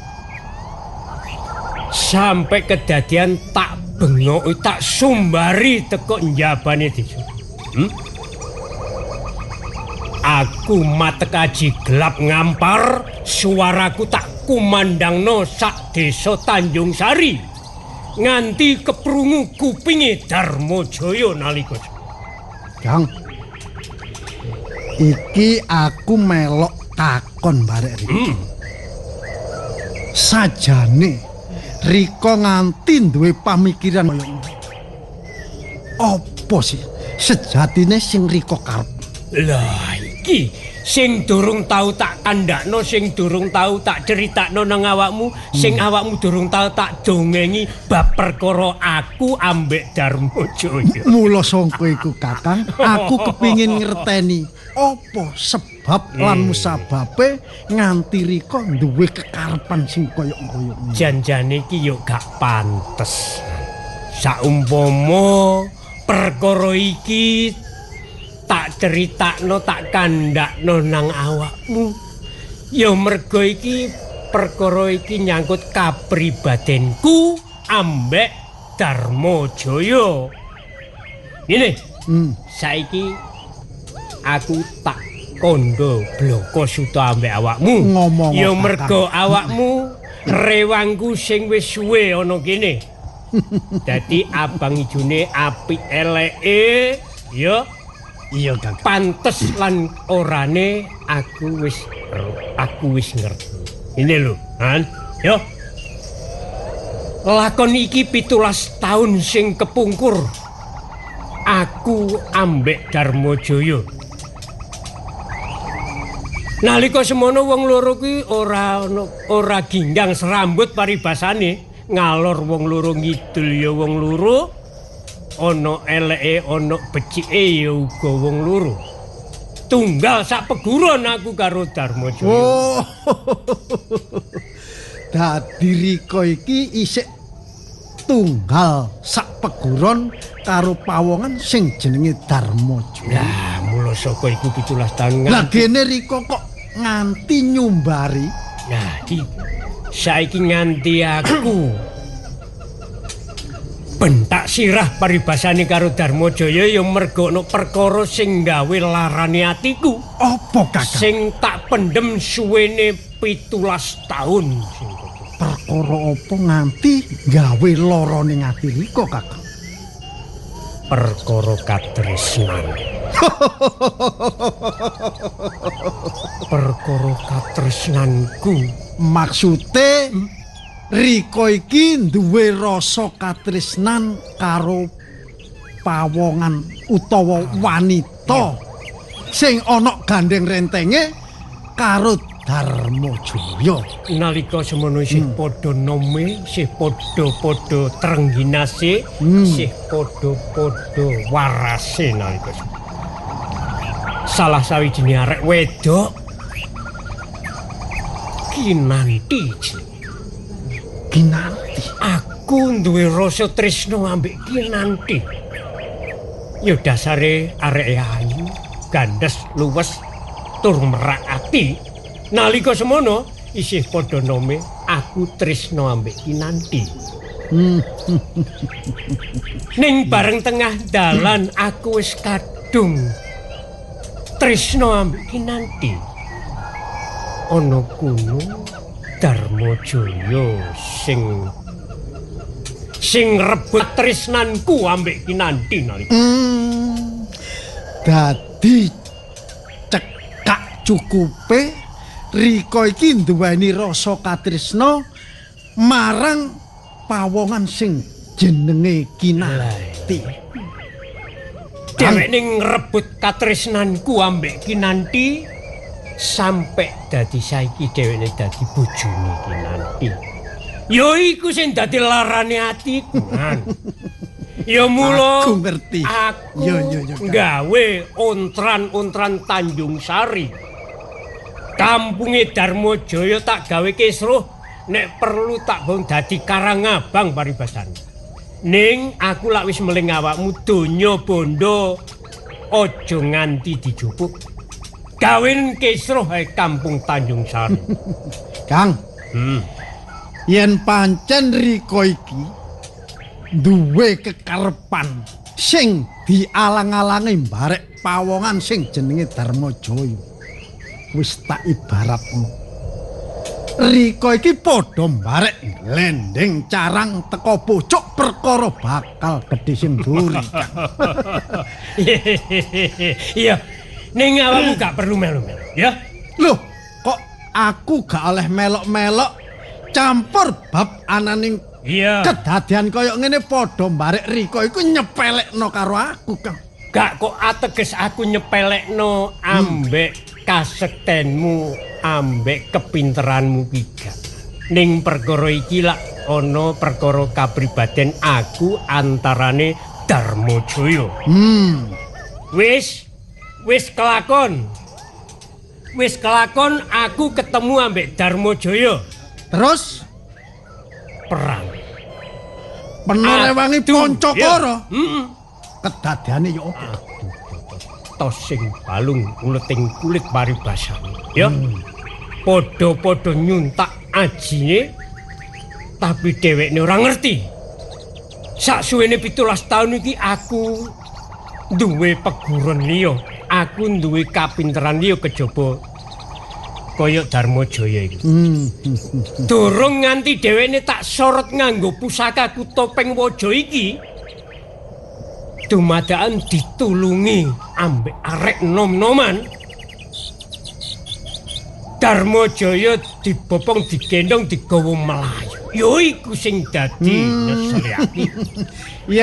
Sampai kedadian tak bengok tak sumbari teko njabane desa. Aku matek aji gelap ngampar, suaraku tak kumandangno sak desa Tanjung Sari. Nganti keprungu kupinge Darmajaya nalika. Kang. Iki aku melok takon barek Riko. Sajane Riko nganti duwe pamikiran koyo ngono. Apa sih sejatine sing Riko karep? Lah iki sing durung tau tak kandhakno, sing durung tau tak critakno nang awakmu, sing awakmu durung tau tak dongengi bab perkara aku ambek Darmajaya. Mula sangka iku Kakang, aku kepingin ngerteni apa sebab lan musababe nganti Riko duwe kekarepan sing koyo-koyo ngono. Janjane iki yo gak pantes. Saumpama perkara iki tak critakno, tak kandhakno nang awakmu. Ya mergo iki perkara iki nyangkut kapribadenku ambek Darmajaya. Ngene. Saiki aku tak kondo bloko suta ambek awakmu. Ya mergo awakmu rewangku sing wis suwe ana kene. Dadi abang ijone apik eleke ya. Iya, Kang. Pantes lan orane aku wis ngerti. Ini lho, Han. Yo. Lakon iki 17 tahun sing kepungkur. Aku ambek Darmajaya. Nalika semono wong loro kuwi ora ginggang serambut paribasane, ngalor wong loro ngidul ya wong loro. Ana eleke ana becike ya uga wong loro. Tunggal sak peguron aku karo Darmajaya. Oh. Dadi Riko iki isik tunggal sak peguron karo pawongan sing jenenge Darmajaya. Lah, mula saka iku 17 tahun nganti. Lah gene Riko kok nganti nyumbari. Nah, saiki nganti aku bentak sirah paribasane karo Darmajaya ya mergo ana perkara sing gawe larane atiku. Apa, Kakang? Sing tak pendem suwene 17 tahun. Perkara apa nganti gawe lara ning ati Riko, Kakang? Perkara katresnan. Perkara katresnanku. Maksude Riko iki duwe rasa katresnan karo pawongan utawa wanita sing ana gandeng rentenge karo Darmajaya. Nalika semono isih padha nome, isih padha-padha trengginase, isih padha-padha warase nalika. Salah sawijine arek wedok Kinanti. Kinanti. Aku aku duwe rasa tresno ambek Kinanti. Ya dasare arek ayu, gandes, luwes, tur merak ati. Nalika semono isih padha nome aku tresno ambek Kinanti. Ning bareng tengah dalan aku wis kadung tresno ambek Kinanti. Ana kuno Darmajaya sing rebut tresnanku ambek Kinanti nalika. Dadi cekak cukupe Rika iki nduweni rasa katresna marang pawongan sing jenenge Kinanti. Dheweke ngrebut katresnanku ambek Kinanti sampai dadi saiki dheweke dadi bojone Kinanti. Ya iku sing dadi larane atiku. Ya mula aku ngerti. Aku Yo. gawe ontran-ontran Tanjung Sari. Kampunge Darmajaya tak gawe kisruh, nek perlu tak bong dadi Karangabang paribasan. Ning aku lak wis meling awakmu donya bondo aja nganti dijupuk. Gawen kisruh ae Kampung Tanjung Sari. Kang. Yen pancen Rika iki duwe kekarepan sing dialang-alangi mbarek pawongan sing jenenge Darmajaya. Wis tak ibaratno. Rika iki padha mbarek lendeng carang teko pucuk perkara bakal gedhe sing mburi. Iya. Ning awakmu gak perlu melu-melu, ya. Loh, kok aku gak oleh melok-melok campur bab ananing kedadian kaya ngene padha mbarek Rika iku nyepelekno karo aku, Kang. Gak kok ateges aku nyepelekno ambek kasektenmu, ambek kepinteranmu ki gak. Ning perkara iki lak ana perkara kapribaden aku antarane Darmajaya. Wis kelakon. Wis kelakon aku ketemu ambek Darmajaya. Terus perang. Penerewangi Pancakara. Kedadiane ya apa? Tos sing balung uleting kulit paribasan. Ya. Padha-padha nyuntak ajine tapi dhewekne ora ngerti. Saksuwene 17 tahun iki aku duwe peguron liya. Aku duwe kapinteran liya kejaba kaya Darmajaya iki. Durung nganti dhewekne tak sorot nganggo pusakaku topeng waja iki. Dumadakan ditulungi ambek arek nom-noman. Darmajaya dibopong digendong digawa mlayu. Ya iku sing dadi nesriaki.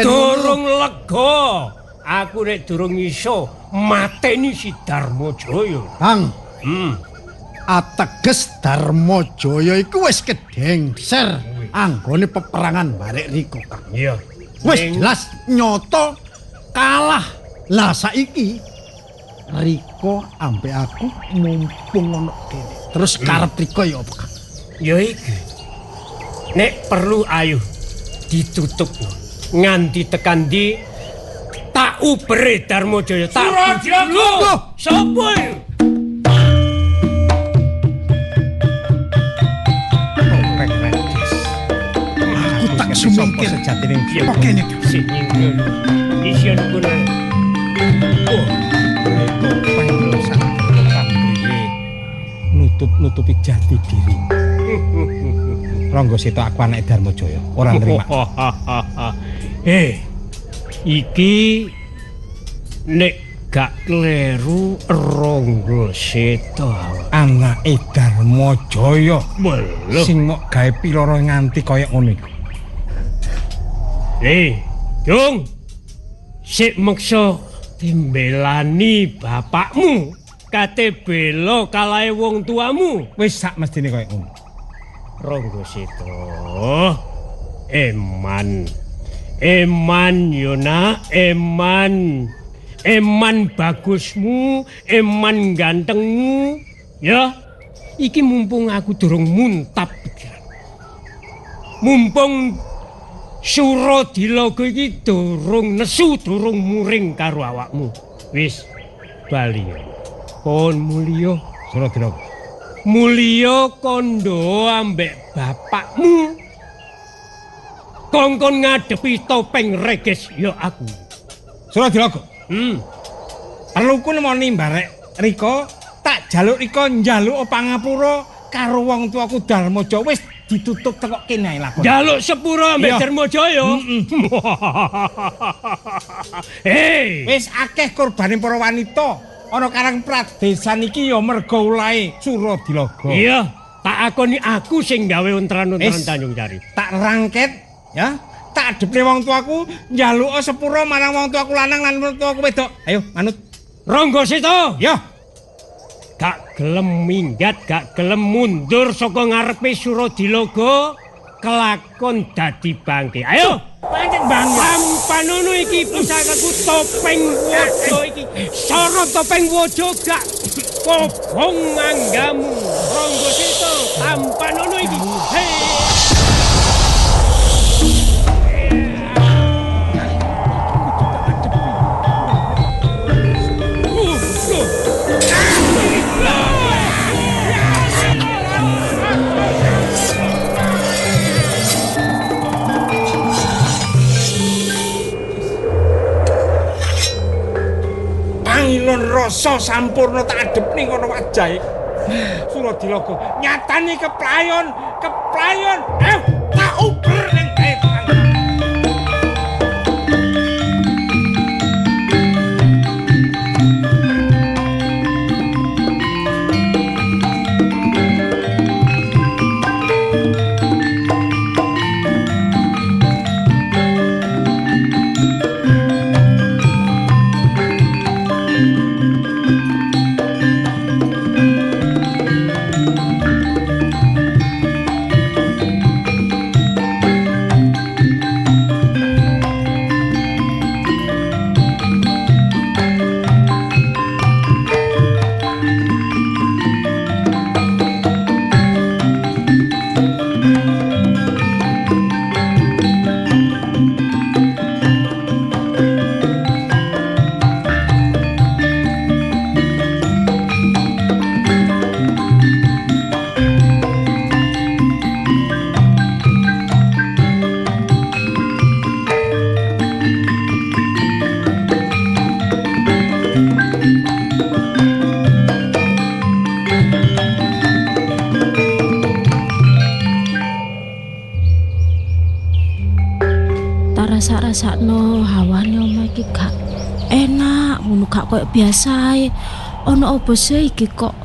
Durung lega. Aku nek durung iso mateni si Darmajaya. Kang. Ateges Darmajaya iku wis kedengser anggone peperangan barek Rika, Kang. Iya. Wis jelas nyoto kalah. Lah saiki Rika ambek aku mumpung ana kene. Terus karep Rika ya apa, Kang? Ya iki. Nek perlu ayo ditutup nganti tekan di tak ubere Darmajaya tak bujulo. Sopo iki? Aku tak sumingkir sejatine apa kene sing nyinggung. Ision kuno. nutupi jati diri. Ronggo sito aku anak Darmajaya, ora nrima. Iki nek gak kleru Ronggo Seta Anake Darmajaya. Lho. Sing mok gawe piloro nganti kaya ngono iku. Jung. Sik meksa timbelani bapakmu. Kate bela kalahe wong tuamu. Wis sak mestine kaya ngono. Ronggo Seta. Eman Yona, eman bagusmu, eman gantengmu, ya. Iki mumpung aku durung muntap pikiran. Mumpung Suradilaga iki durung nesu, durung muring karo awakmu. Wis bali. Pon mulya Suradilaga. Mulya kandha ambek bapakmu. Kongkon ngadepi topeng reges ya aku. Suradilaga. Perluku nemoni barek Rika, tak jaluk Rika njaluk pangapura karo wong tuaku Darmaja wis ditutup teko kene ae lakon. Njaluk sepura ambek Darmaja ya. Hei, Wis akeh korbane para wanita ana karang pradesan iki ya merga ulahe Suradilaga. iya, tak akoni aku sing gawe ontran-ontran Tanjung Sari. Tak rangket ya, tak adepne wong tuaku njaluk sepura marang wong tuaku lanang lan wong tuaku wedok. Ayo manut. Rangga Seta. Ya. Gak gelem minggat, gak gelem mundur saka ngarepe Suradilaga, kelakon dadi bangke. Ayo, Pancen bang. sampanono iki pusakaku topeng waja iki. Sora topeng waja gak kobong anggamu. Rangga Seta, sampanono iki. Hei. Pangilon rasa sampurna tak adepni kono wajahe. Suradilaga nyatani keplayon. Tak uber ning rasa-rasakno hawane omah iki gak enak, ngono gak koyo biasae. Ana apa sih iki kok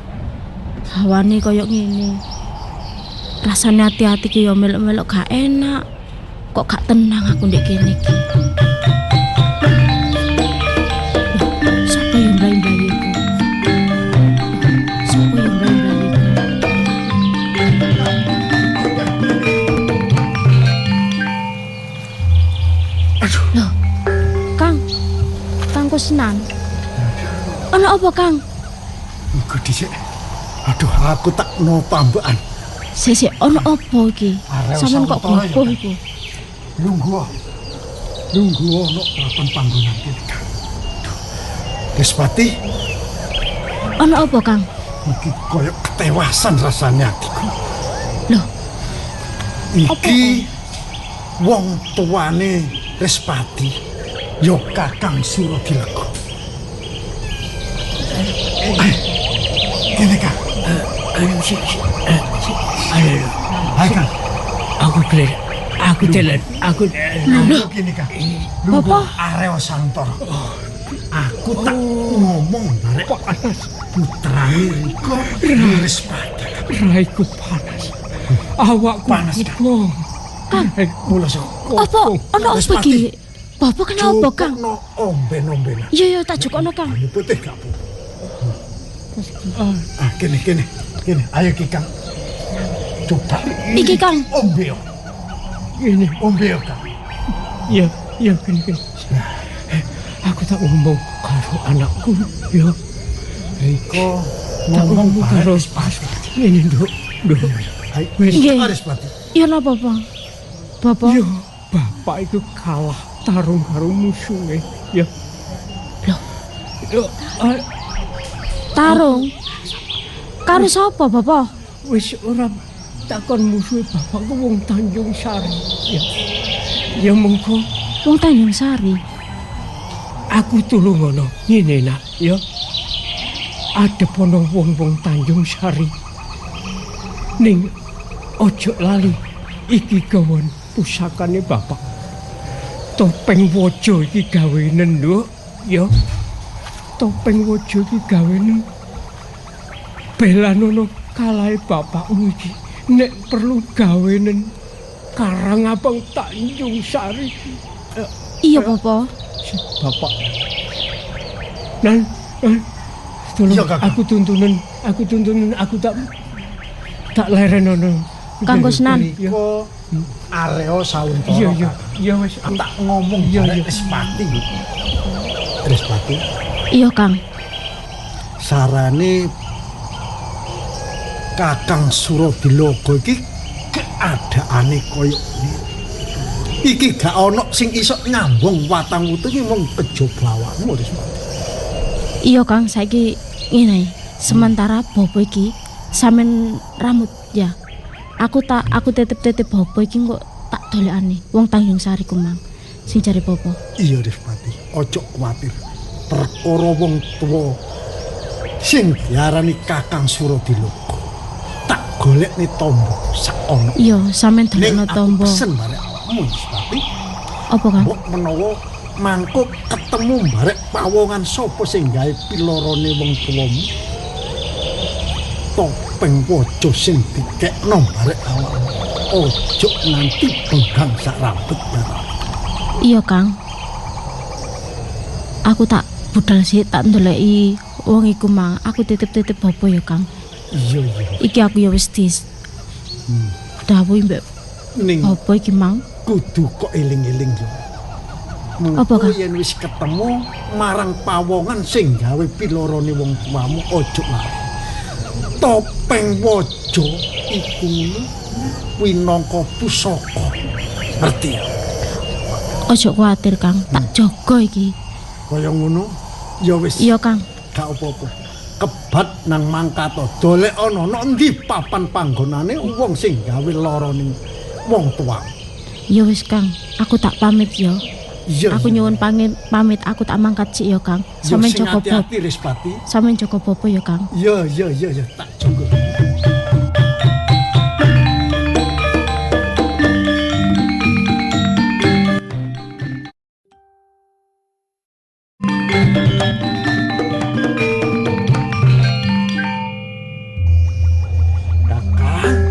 hawane koyo ngene? Rasane ati-ati ki yo melok-melok gak enak. Kok gak tenang aku ndek kene iki. Sapa yo mlayu-mlayu iku? Sapa yo mlayu-mlayu iku? Loh, Kang Kusnan. Ana apa, Kang? Iku dhisik. Aduh, aku tak no tambakan. Sesek ana apa iki? Sampeyan kok gopoh iku? Lungguh ono papan panggonan kene, Kang. Despati. Ana apa, Kang? Iki koyo ketewasan rasanya atiku. Loh. Iki wong tuane Respati yo Kakang Suradilaga. Kene Kang. Ayo sik. Ayo. Hai Kang. Aku kler. Aku jalan. Aku Lho kene Kang. Apa? Areo Santoro. Aku tak ngomong barek putrane Rika Respati. raiku panas. Awakku panas. Kang, mula sok. apa? Ana apa iki? Bapak kenapa, Kang? Cukupno omben-omben. Iya, tak cukupno, Kang. Banyu putih gak Bu? Kene. Ayo ki Kang. Coba. Iki Kang. Ombe. Ini ombe Kang. Iya, kene. Aku tak ngomong karo anakku, ya. Rika ngomong karo Respati. Ini, Nduk. Nggih. Iya napa, Bang? Bapak. Yo, bapak itu kalah tarung karo musuhe ya. Loh. Tarung? Karo sapa, Bapak? Wis ora takon musuhe bapak ku wong Tanjung Sari ya. Ya mengko Wong Tanjung Sari. aku tulung ngono ngene nak ya. Ada pono wong-wong Tanjung Sari. Ning ojo lali iki gawon pusakane bapak. Topeng waja iki gawenen lho ya. Topeng waja iki gawenen belanono kalahe bapakmu iki. Nek perlu gawenen Karangabang Tanjung Sari. Iya, Bapak. Bapak. Nan, tolong aku tuntunan, aku tak lerenono. Kanggo Senan. Kok areo sauntara. Iya wis tak ngomong arek Respati. Respati. Iya, Kang. Sarane Kakang Suradilogo iki keadaane koyo iki gak ana sing iso nyambung watang wutu iki mung kejaba awakmu Respati. Iya, Kang, saiki ngene. Sementara Bobo iki sampean rambut ya. Aku tetep Bobo iki kok tak dolekane wong Tanjung Sari kumang. Sing jare Bobo. Iya, Respati. Ojo kuwatir. Perkara wong tuwa sing diarani Kakang Suradilogo. Tak golekne tombo sak ono. Iya, sampean dolekno tombo. Pesen barek awakmu Respati. Apa, Kang? Mbok menawa mangko ketemu barek pawongan sapa sing gawe pilorone wong tuwamu. Topeng waja sing dikekno barek awakmu. Ojo nganti benggang sak rambut barek. Iya, Kang. Aku tak budal sih tak ndoleki wong iku mang. Aku titip-titip Bobo ya, Kang. Iya. Iki aku ya wis dawuhi mbek Ning Bobo iki mang. kudu kok eling-eling yo. Apa, Kang? Yen wis ketemu marang pawongan sing gawe pilorone wong tuamu ojo lali. Topeng waja iku winangka pusaka. Ngerti ya? Ojo kuwatir, Kang. Tak jaga iki. Kaya ngono ya wis. Iya, Kang. Gak apa-apa. Kebat nang mangkato dolek ana endi papan panggonane wong sing gawe lara ning wong tuamu. Ya wis, Kang. Aku tak pamit ya. Iya. Aku nyuwun pamit aku tak mangkat sik ya, Kang. Sampeyan jaga Bobo. Hati-hati Respati. Sampeyan jaga Bobo ya, Kang. Iya, tak jaga.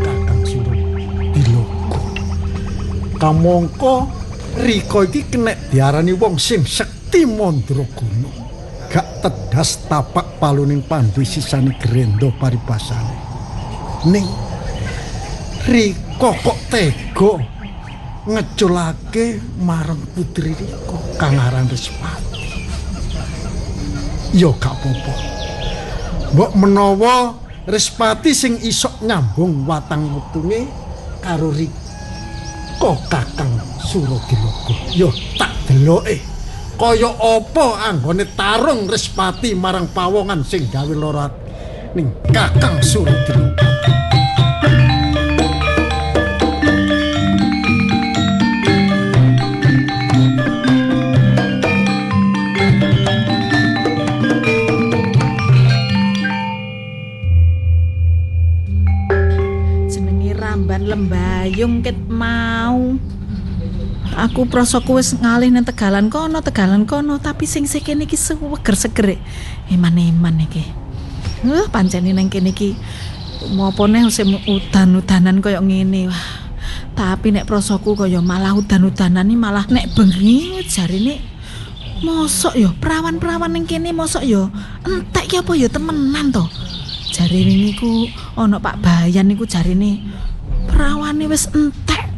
Kakang Suradilogo. Kamangka Rika iki kenek diarani wong sing sekti mandraguna. Gak tedas tapak paluning pandu sisane grenda paribasane. Ning Rika kok tega ngeculake marang putri Rika kang aran Respati. Ya gak apa-apa. Mbok menawa Respati sing isok nyambung watang wetune karo Rika Kakang Suradilogo. Yo tak deloke kaya apa anggone tarung Respati marang pawongan sing gawe lara ning Kakang Suradilogo. Jenenge Ramban Lembayung ket mau. Aku prosoku wis ngalih nang Tegalan kono, tapi sing kene iki seger-seger. Eman-eman iki. Pancene nang kene iki mopone sing udan-udanan kaya ngene. Wah. Tapi nek prosoku kaya malah udan-udanan iki malah nek bengi jarine mosok ya perawan-perawan ning kene mosok ya entek ki apa ya temenan to. Jare wingi ku ana Pak Bayan niku jarine perawane wis entek.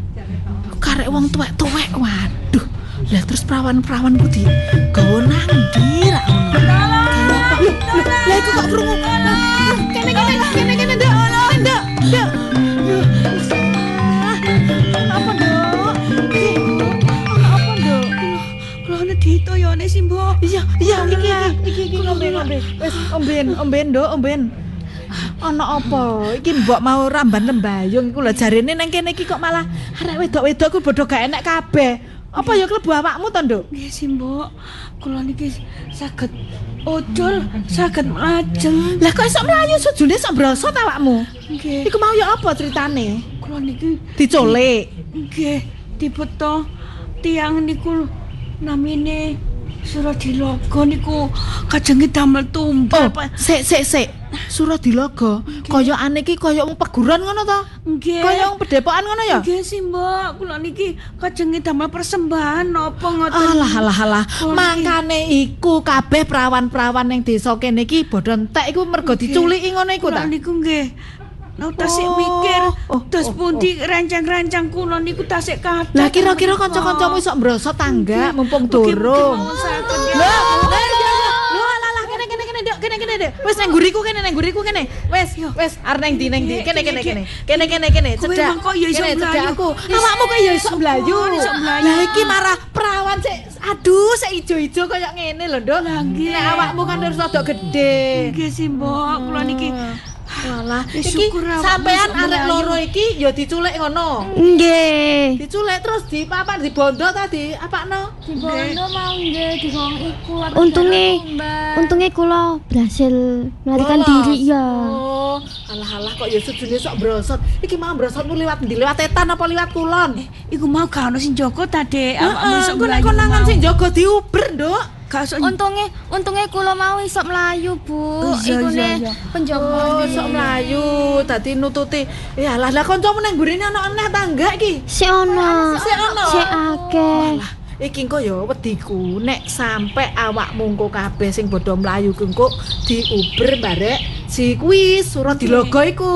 Karek wong tuwek-tuwek. Waduh. Lah terus perawan-perawan ku di gawa nang ndi ra ngono. Lah iku kok krungu. Kene Nduk. Apa, Nduk? Simbo. Iya, iki ngombe. Wis omben, Nduk, omben. Ana apa? Iki mbok mau ramban lembayung iku lho jarene nang kene iki kok malah arek wedok-wedok ku bodho gak enek kabeh. Apa ya klebu awakmu to, Nduk? Nggih, Simbo. Kula niki saged odol, saged mlajeng. Lah kok iso mlayu sujune sok brosot awakmu? Nggih. Iku mau ya apa ceritane? Kula niki diculik. Nggih, dibeto tiyang niku namine Suradilogo niku kajenge damel tumbal. Sik. Suradilogo. Kaya ane iki kaya wong peguron ngono to? Nggih. Kaya wong pedepokan ngono ya? Nggih, Mbok. Kula niki kajenge damel persembahan napa ngoten. Alah. Mangkane iku kabeh prawan-prawan ning desa kene iki bodho entek iku mergo diculiki ngono iku ta? Kula niku nggih. Nah, tasik mikir, terus pundi rancang-rancang kula niku tasik kadang. Lah kira-kira kanca-kancamu iso mbrosot tangga mumpung durung. Kene, Dek. Wis nang nguriku kene. Wis arep nang ndi. Kene. Cedak. Kok ya iso mlayu aku. Awakmu kok ya iso mlayu. Lah iki marah perawan sik. Aduh, sik ijo-ijo kaya ngene lho, Nduk. Nek awakmu kan harus rada gedhe. Nggih, Simbok. Kula niki walah, iki sampean arek loro iki ya diculik ngono. Nggih. Diculik terus dipapan dibondo tadi, apakno? Dibondo mau nggih digong iku. Untunge kula berhasil melarikan diri ya. Oh, alah kok ya sujune sok brosot. Iki mau brosotmu liwat ndi? Liwat etan apa liwat kulon? Iku mau gak ono sing jaga ta, Dek. Awakmu iso mlayu. Konangan sing jaga diuber, Nduk. Untunge kula mau iso mlayu, Bu. Iku ne penjaga iso mlayu dadi nututi. Ya lah kancamu nang gurine ana eneh tangga iki. Sik ono. Sik akeh. Iki engko ya wediku nek sampe awakmu engko kabeh sing bodho mlayu engko diuber barek si kuwi Suradilogo iku.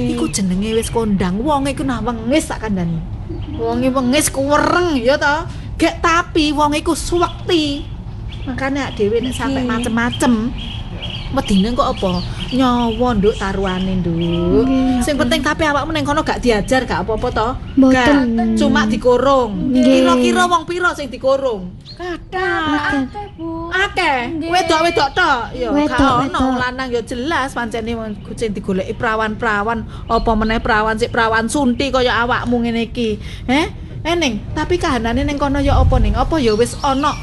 Iku jenenge wis kondang wong iku nah wengis sak kandhane. Wonge wengis kuwereng ya to. Gek tapi wong iku suwekti. Makanya dhewe nek sampe macem-macem wedine kok apa nyawa Nduk taruhane Nduk. Sing penting tapi awakmu ning kono gak diajar gak apa-apa to. Gak cuma dikurung. Kira-kira wong pira sing dikurung? Kathah. Akeh. Wedok-wedok tok. Ya gak ono lanang ya jelas pancene sing digoleki prawan-prawan apa meneh prawan sik prawan sunti kaya awakmu ngene iki. Ning, tapi kahanane ning kono ya apa ning? Apa ya wis ana?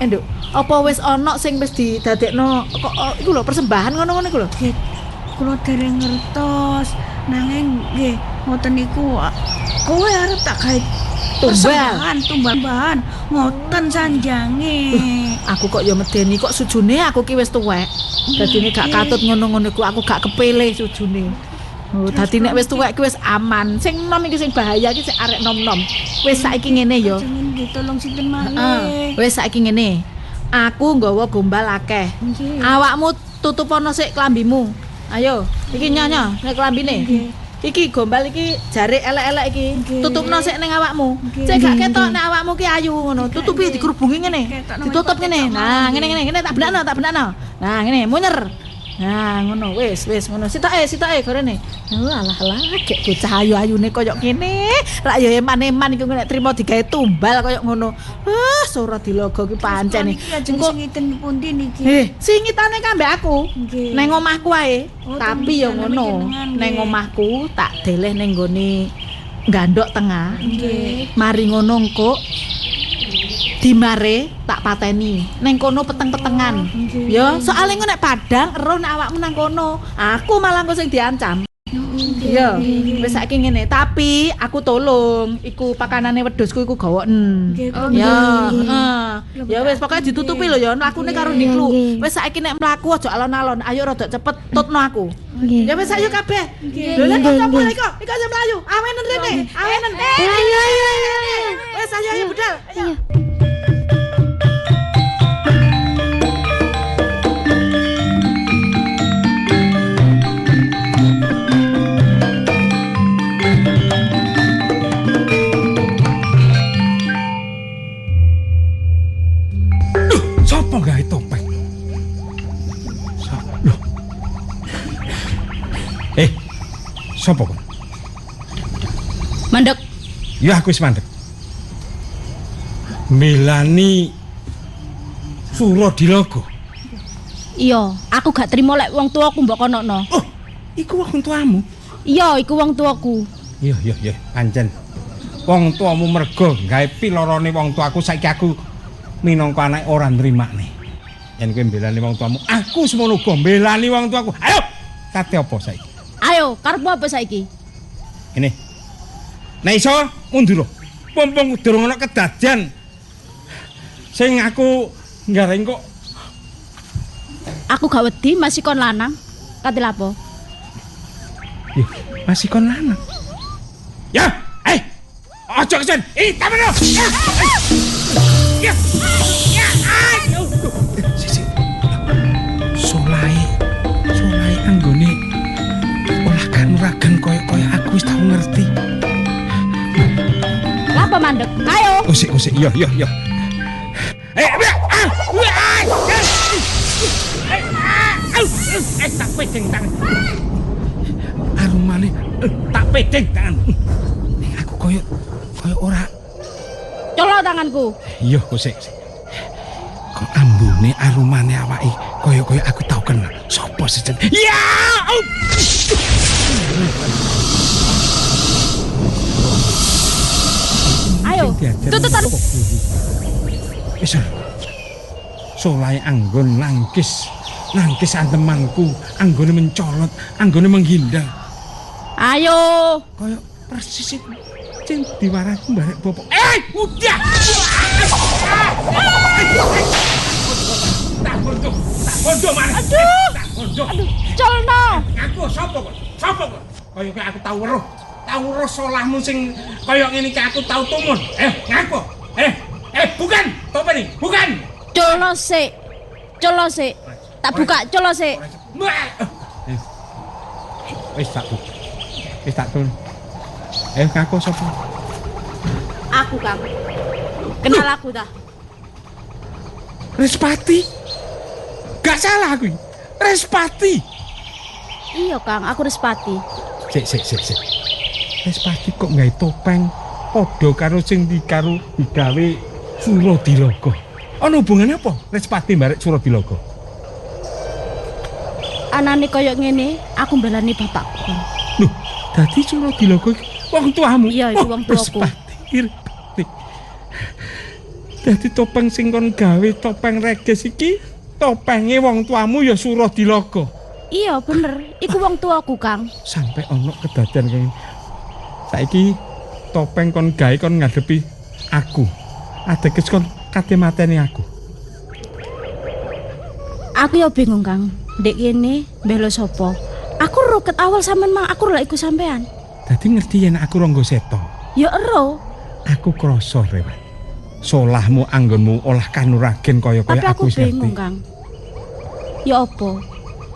Nduk, apa wis ana sing wis didadekno kok iku lho persembahan ngono-ngono iku lho. Nggih. Kula dereng ngertos. Nanging nggih, ngoten niku kowe arep tak gawe tumbal-bahan ngoten sanjange. Aku kok ya medeni kok sujune aku ki wis tuwek. Dadine gak katut ngono-ngono iku aku gak kepilih sujune. Oh, dadi nek wis tuwek ki wis aman. Sing nom iki sing bahaya iki sing arek nom-nom. Wis saiki ngene ya. Tolong sinten malih. Wis saiki ngene. Aku nggawa gombal akeh. Awakmu tutupono sik klambimu. Ayo, iki nyonya nek klambine. Iki gombal iki jare elek-elek iki. Tutupno sik ning awakmu. Sik gak ketok nek awakmu ki ayu ngono. Tutupi dikerubungi ngene. Ditutup ngene. Nah, ngene tak benakno. Nah, ngene munyer. Nah, ngono wis ngono. Sitoke gorene. Alah, gek bocah ayu-ayune koyo ngene. Rak ya eman-eman iku nek trimo digawe tumbal koyo ngono. Suradilogo ki pancen. Engko singiten pundi niki? Singitane kambe aku. Neng omahku ae. Tapi ya ngono. Neng omahku tak deleh ning nggone Gandok Tengah. Mari ngono engko dimare tak pateni neng kono peteng-petengan. Ya, soalnya engko nek padang ero nek awakmu nang kono, aku malah engko sing diancam. Ya, wis saiki ngene, tapi aku tolong iku pakanane wedhusku iku gawoken. Ya, ya wis pokoke ditutupi lho ya lakune karo Niklu. Wis saiki nek mlaku aja alon-alon, ayo rada cepet tutno aku. Ya wis ayo kabeh. Lho lek kancamu iki aja mlayu. Awenen rene. Awenen. Ayo. Wis ayo budal. Ayo. Sopo gawe topeng? Loh. Sopo kon? Mandek. Ya aku wis mandek. Milani Suradilaga. Iya, aku gak trimo lek wong tuaku mbok konokno. Oh, iku wong tuamu. Iya, iku wong tuaku. Iya, pancen. Wong tuamu mergo gawe pilorone wong tuaku saiki aku minangka anak ora nrimane. Yen kowe mbelani wong tuamu, aku semono uga mbelani wong tuaku. Ayo, kate apa saiki? Ayo, karepmu apa saiki? Ini. Nek iso mundur. Pompong durung ana kedadian. Sing aku ngareng kok. Aku gak wedi masih kon lanang. Kate lapo? Masih kon lanang. Ya, ojo kesen. Tamen. Ya. Ayo. Sisi. Solai anggone olah kanuragan koyo aku wis tau ngerti. Lapo mandek? Ayo. Usik. Yo. Tak pedeng tangan. Arumane tak pedeng tangan. Ning aku koyo ora. Colok tanganku. Iya, usik. Kok ambune arumane awake koyo aku tau kenal. Sopo sejen? Ya! Ayo, tututan. Wis. Solai anggon nangkis antemanku, anggone mencolot, anggone menghindar. Ayo. Koyo persis cing diwaraku barek bopok. Udah. Tak bodoh mana? Aduh. Colno. Aku sapa kok? Koyo aku tau weruh solahmu sing koyo ngene iki aku tau tumun. Ngaku. Bukan. Tope nih, bukan. Colno sik. Tak buka, colno sik. Wis tak tun. Ngaku sapa? Aku, Kang. Kenal aku dah. Respati. Gak salah aku. Respati. Iya, Kang, aku Respati. Sik. Respati kok nggawe topeng padha karo sing digawe Suradilaga. Ana hubungane apa Respati mbarek Suradilaga? Anane koyo ngene, aku mbelani bapakku, Kang. Loh, dadi Suradilaga iki wong tuamu? Iya, iku wong tuaku. Respati. Dadi topeng sing kon gawe topeng reges iki topenge wong tuamu ya Suradilaga. Iya, bener. Iku wong tuaku, Kang. Sampai ono kedadian kaya ngene. Saiki topeng kon gawe kon ngadepi aku. Ateges kon kate mateni aku. Aku ya bingung, Kang. Ndek kene mbelo sapa? Aku roket awal sampean mang aku lek iku sampean. Dadi ngerti yen aku ronggo seto. Ya ero. Aku krasa rewet. Solahmu anggonmu olah kanuragen kaya aku aku wis ngerti. Bingung, Kang. Ya apa?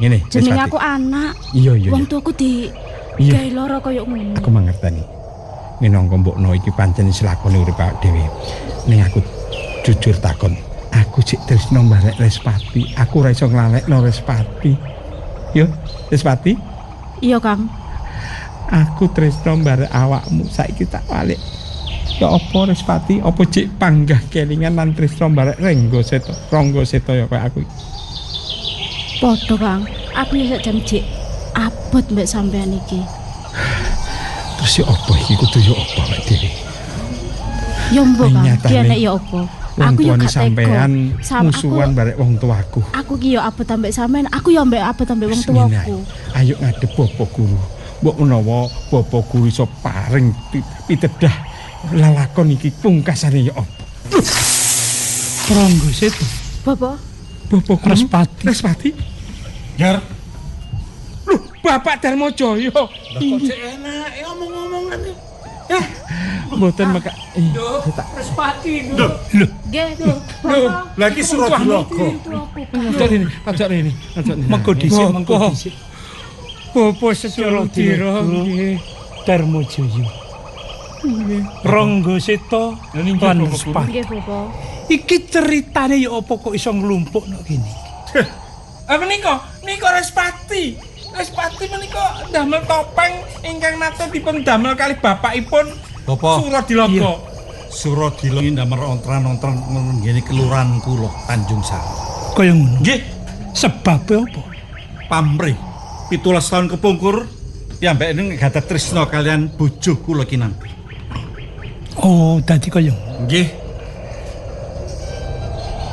Ngene, jenenge aku anak. Iya. Wong tuaku di gawe lara kaya ngono. Aku mangerteni. Minangka mbokno iki pancen selakone urip awake dhewe. Ning aku jujur takon, aku sik tresno mbarek Respati. Aku ora iso nglalekno Respati. Yo, Respati? Iya, Kang. Aku tresno mbarek awakmu, saiki tak balik. Ya apa Respati? Apa cik panggah kelingan lan tresno mbarek Rangga Seta ya kaya aku. Padha, Kang. Aku ya sak jam cik abot mbek sampean iki. Terus ya apa iki kudu ya apa awake dhewe? Ya mbok, Kang. Kene ya apa? Aku yo gak sampean musuhan barek wong tuaku. Aku ki yo abot ambek sampean, aku yo ambek abot ambek wong tuaku. Ayo ngadep Bapak Guru. Mbok menawa Bapak Guru iso paring pitedah lalakon iki pungkasane ya apa? Rangga Seta. Bapak Guru Respati. Jar. Loh, Bapak Darmajaya. Kok cek enak ngomong-ngomongan. Ya, mboten maka Respati lho. Nggih, lagi Suradilaga. Ajak rene. Mengko dhisik. Bapak secara dira nggih Darmajaya. Rangga Seta lan Respati. Nggih, Bapak. Iki ceritane ya apa kok iso nglumpukno kene? Nika Respati. Respati menika damel topeng ingkang nate dipun damel kalih bapakipun Suradilaga. Suradila ndamel ontran-ontran ngene kelurahan kula Tanjung Sari. Kaya ngono. Nggih, Sebabe apa? pamrih 17 tahun kepungkur piyambake gadah tresna kalian bojo kula kinampi. Oh, dadi kaya ngono. Nggih.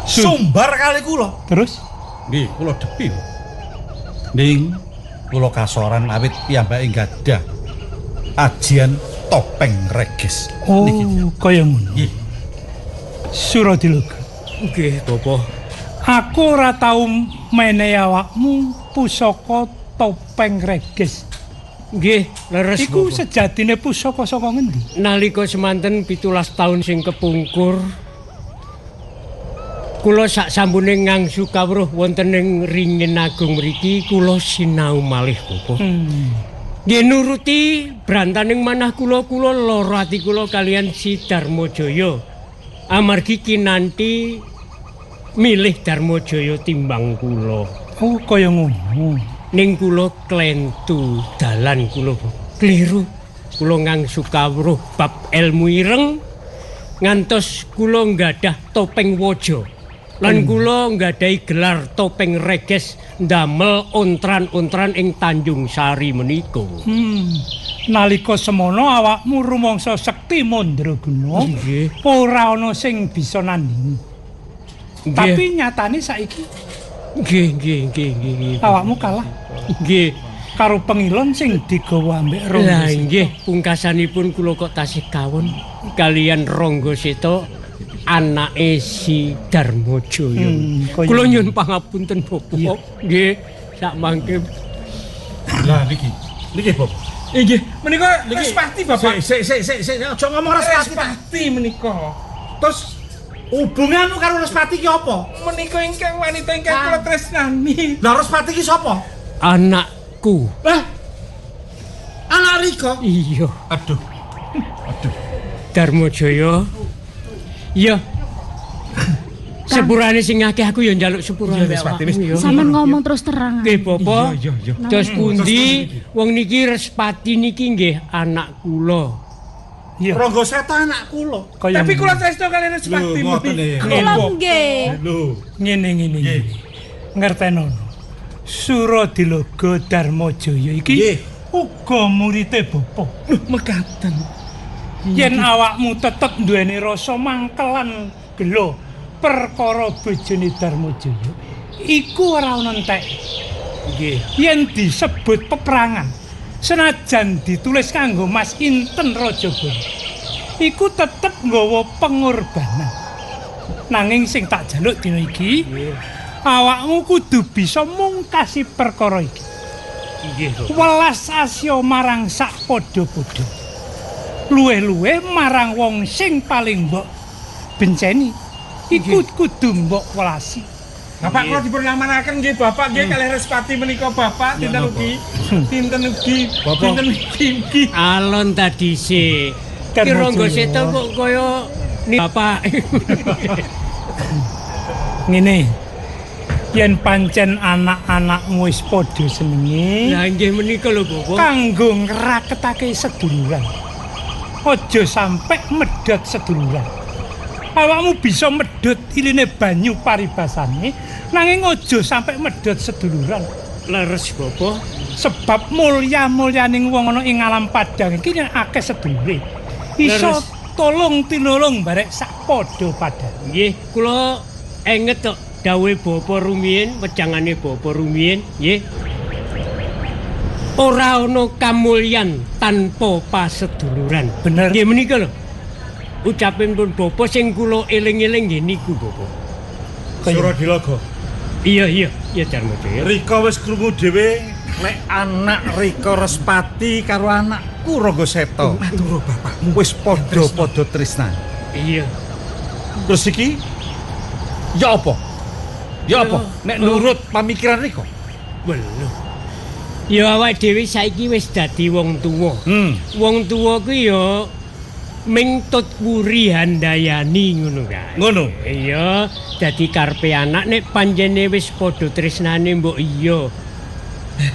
Sumbar kali kula. Terus? Nggih, kula depi. Ning kula kasoran awit piyambake gadah ajian topeng reges. Oh, Niki. kaya ngono. Nggih. Suradila. Nggih, Bapak. Aku ora tau menehi awakmu pusaka topeng reges. Nggih, leres Iku Bapak. sejatine pusaka saka ngendi? Nalika semanten 17 taun sing kepungkur kula sak sambune ngangsu kawruh wonten ing Ringin Agung mriki kula sinau malih Bapak. Nggih nuruti brantaning manah kula lara ati kula kalian si Darmajaya. Amargi kinanti milih Darmajaya timbang kula. Oh, kaya ngono. Ning kula klentu dalan kula kliru. Kula ngangsu kawruh bab ilmu ireng ngantos kula nggadah topeng waja. Lan kula nggadahi gelar topeng reges ndamel ontran-ontran ing Tanjung Sari menika. Nalika semono awakmu rumangsa sekti mandraguna. Nggih. Ora ana sing bisa nandingi. Nggih. Tapi nyatane saiki Nggih. awakmu kalah Nggih. karo pengilon sing digawa ambek Rangga Lah Seta. nggih, pungkasanipun kula kok tasih kawon kaliyan Rangga Seta anake si Darmajaya. kaya Kula ngono. nyuwun pangapunten Bapak. Nggih, sak mangke. Lah niki. Niki, Bob. Nggih, menika Respati Bapak. Sik, aja ngomong Respati menika. Terus hubunganmu karo Respati ki apa? Menika ingkang wanita ingkang kula tresnani. Lah Respati ki sapa? Anakku. Lah. Anak Rika. Iya. Aduh. Darmajaya. Iya. Sepurane sing akeh aku ya njaluk sepurane awakmu ya. Sampeyan ngomong terus terang. Nggih, Bapak. Iya. Dos pundi wong niki Respati niki nggih anak kula. Iya. Rangga Seta anak kula. Tapi kula tresno kalian Respati. ngoten e. Kula nggih. Lho. Ngene. Ngerteno. Suradilaga Darmajaya iki Nggih. uga murite Bapak. Mekaten. Yen awakmu tetep duweni rasa mangkelan gelo perkara bojone Darmajaya, iku ora ana entek. Nggih. Yen disebut peperangan, senajan ditulis kanggo Mas Inten Rajabala, iku tetep nggawa pengorbanan. Nanging sing tak jaluk dina iki, awakmu kudu bisa mungkasi perkara iki. Nggih. Welas asya marang sak padha-padha. Luwih-luwih marang wong sing paling mbok benceni. Iku kudu mbok welasi. Bapak kula dipun lamanaken nggih Bapak nggih kalih Respati menika Bapak dinten ugi. Dinten ugi. Dinten ugi. Alon tadi sih. Ki Rangga Seta kok kaya ni Bapak. Ngene. Yen pancen anak-anakmu wis padha senenge, Lah nggih menika lho Bapak. kanggo ngraketake seduluran. Aja sampe medhot seduluran. Awakmu bisa medhot iline banyu paribasane, nanging aja sampe medhot seduluran. Leres Bapak. Sebab mulya-mulyaning wong ana ing alam padang iki yen akeh sedulure. Iso Leres. tolong tinolong barek sak padha-padha. Nggih, kula enget tok dawuhe Bapak rumiyin, wejangane Bapak rumiyin, nggih. Ora ana kamulyan tanpa paseduluran. Bener. Nggih menika lho. Ucapipun Bapak sing kula eling-eling nggih niku Bapak. Suradilaga. Iya, Darmajaya. Rika wis krungu dhewe nek anak Rika Respati karo anakku Rangga Seta. Matur bapakmu wis padha-padha tresnan. Iya. Terus iki ya apa? Ya apa? Nek nurut pamikiran Rika. Belum. Ya awake dhewe saiki wis dadi wong tuwa. Wong tuwa kuwi ya mingtut wuri handayani ngono kae. Ngono. Iya, dadi karepe anak nek panjene wis padha tresnane mbok iya.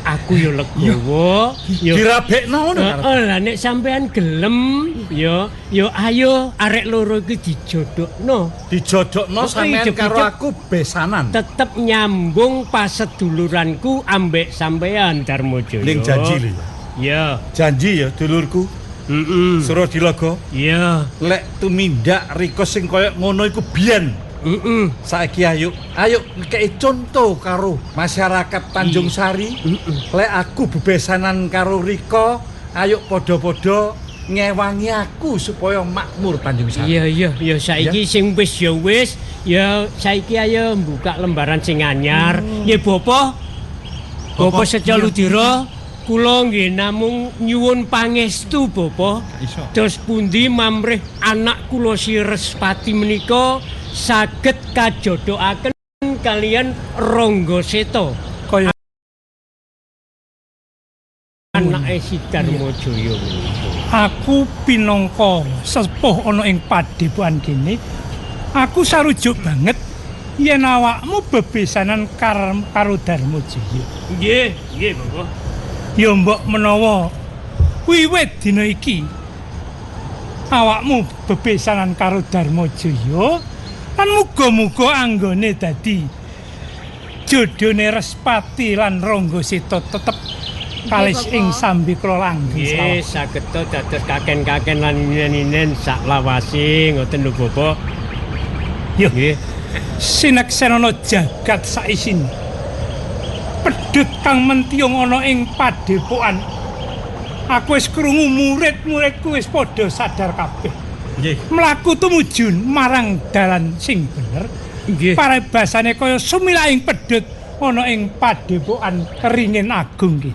Aku yo legowo, yo dirabekno ngono. Heeh, lah nek sampean gelem yo ayo arek loro iki dijodhokno. Dijodhokno sampean karo aku besanan. Tetep nyambung paseduluranku ambek sampean Darmajaya. Ning janji lho. Ya. Janji ya dulurku. Suruh dilogo. Iya. Lek tumindak Riko sing koyo ngono iku biyen. Saiki ayo ngekei contoh karo masyarakat Tanjung Sari. Lek aku bebesanan karo Riko, ayo podo-podo ngewangi aku supaya makmur Tanjung Sari. Iya, saiki sing wis ya wis, ya saiki ayo buka lembaran sing anyar. Nggih Bapak. Bapak Setya Ludira, kula nggih namung nyuwun pangestu Bapak. Dos pundi mamrih anak kula si Respati menika saged kajodhokaken kalian Rangga Seta kaya anake si Darmajaya. Aku pinangka sepuh ana ing padepokan kene, aku sarujuk banget yen awakmu bebesanan karo Darmajaya. Nggih, Bapak. Ya mbok menawa wiwit dina iki awakmu bebesanan karo Darmajaya, lan muga-muga anggone dadi jodhone Respati lan Rangga Seta tetep kalis ing sambi kula langgeng. Nggih, saged dados kaken-kaken lan ninen sak lawase ngoten lho Bapak. Yo, sineksenana jagat saisine. Pedhut kang mentiyung ana ing padepokan. Aku wis krungu murid-muridku wis padha sadar kabeh. Nggih. Mlaku tumuju marang dalan sing bener. Nggih. Parebasane kaya sumilaing pedhut ana ing padepokan Keringin Agung iki.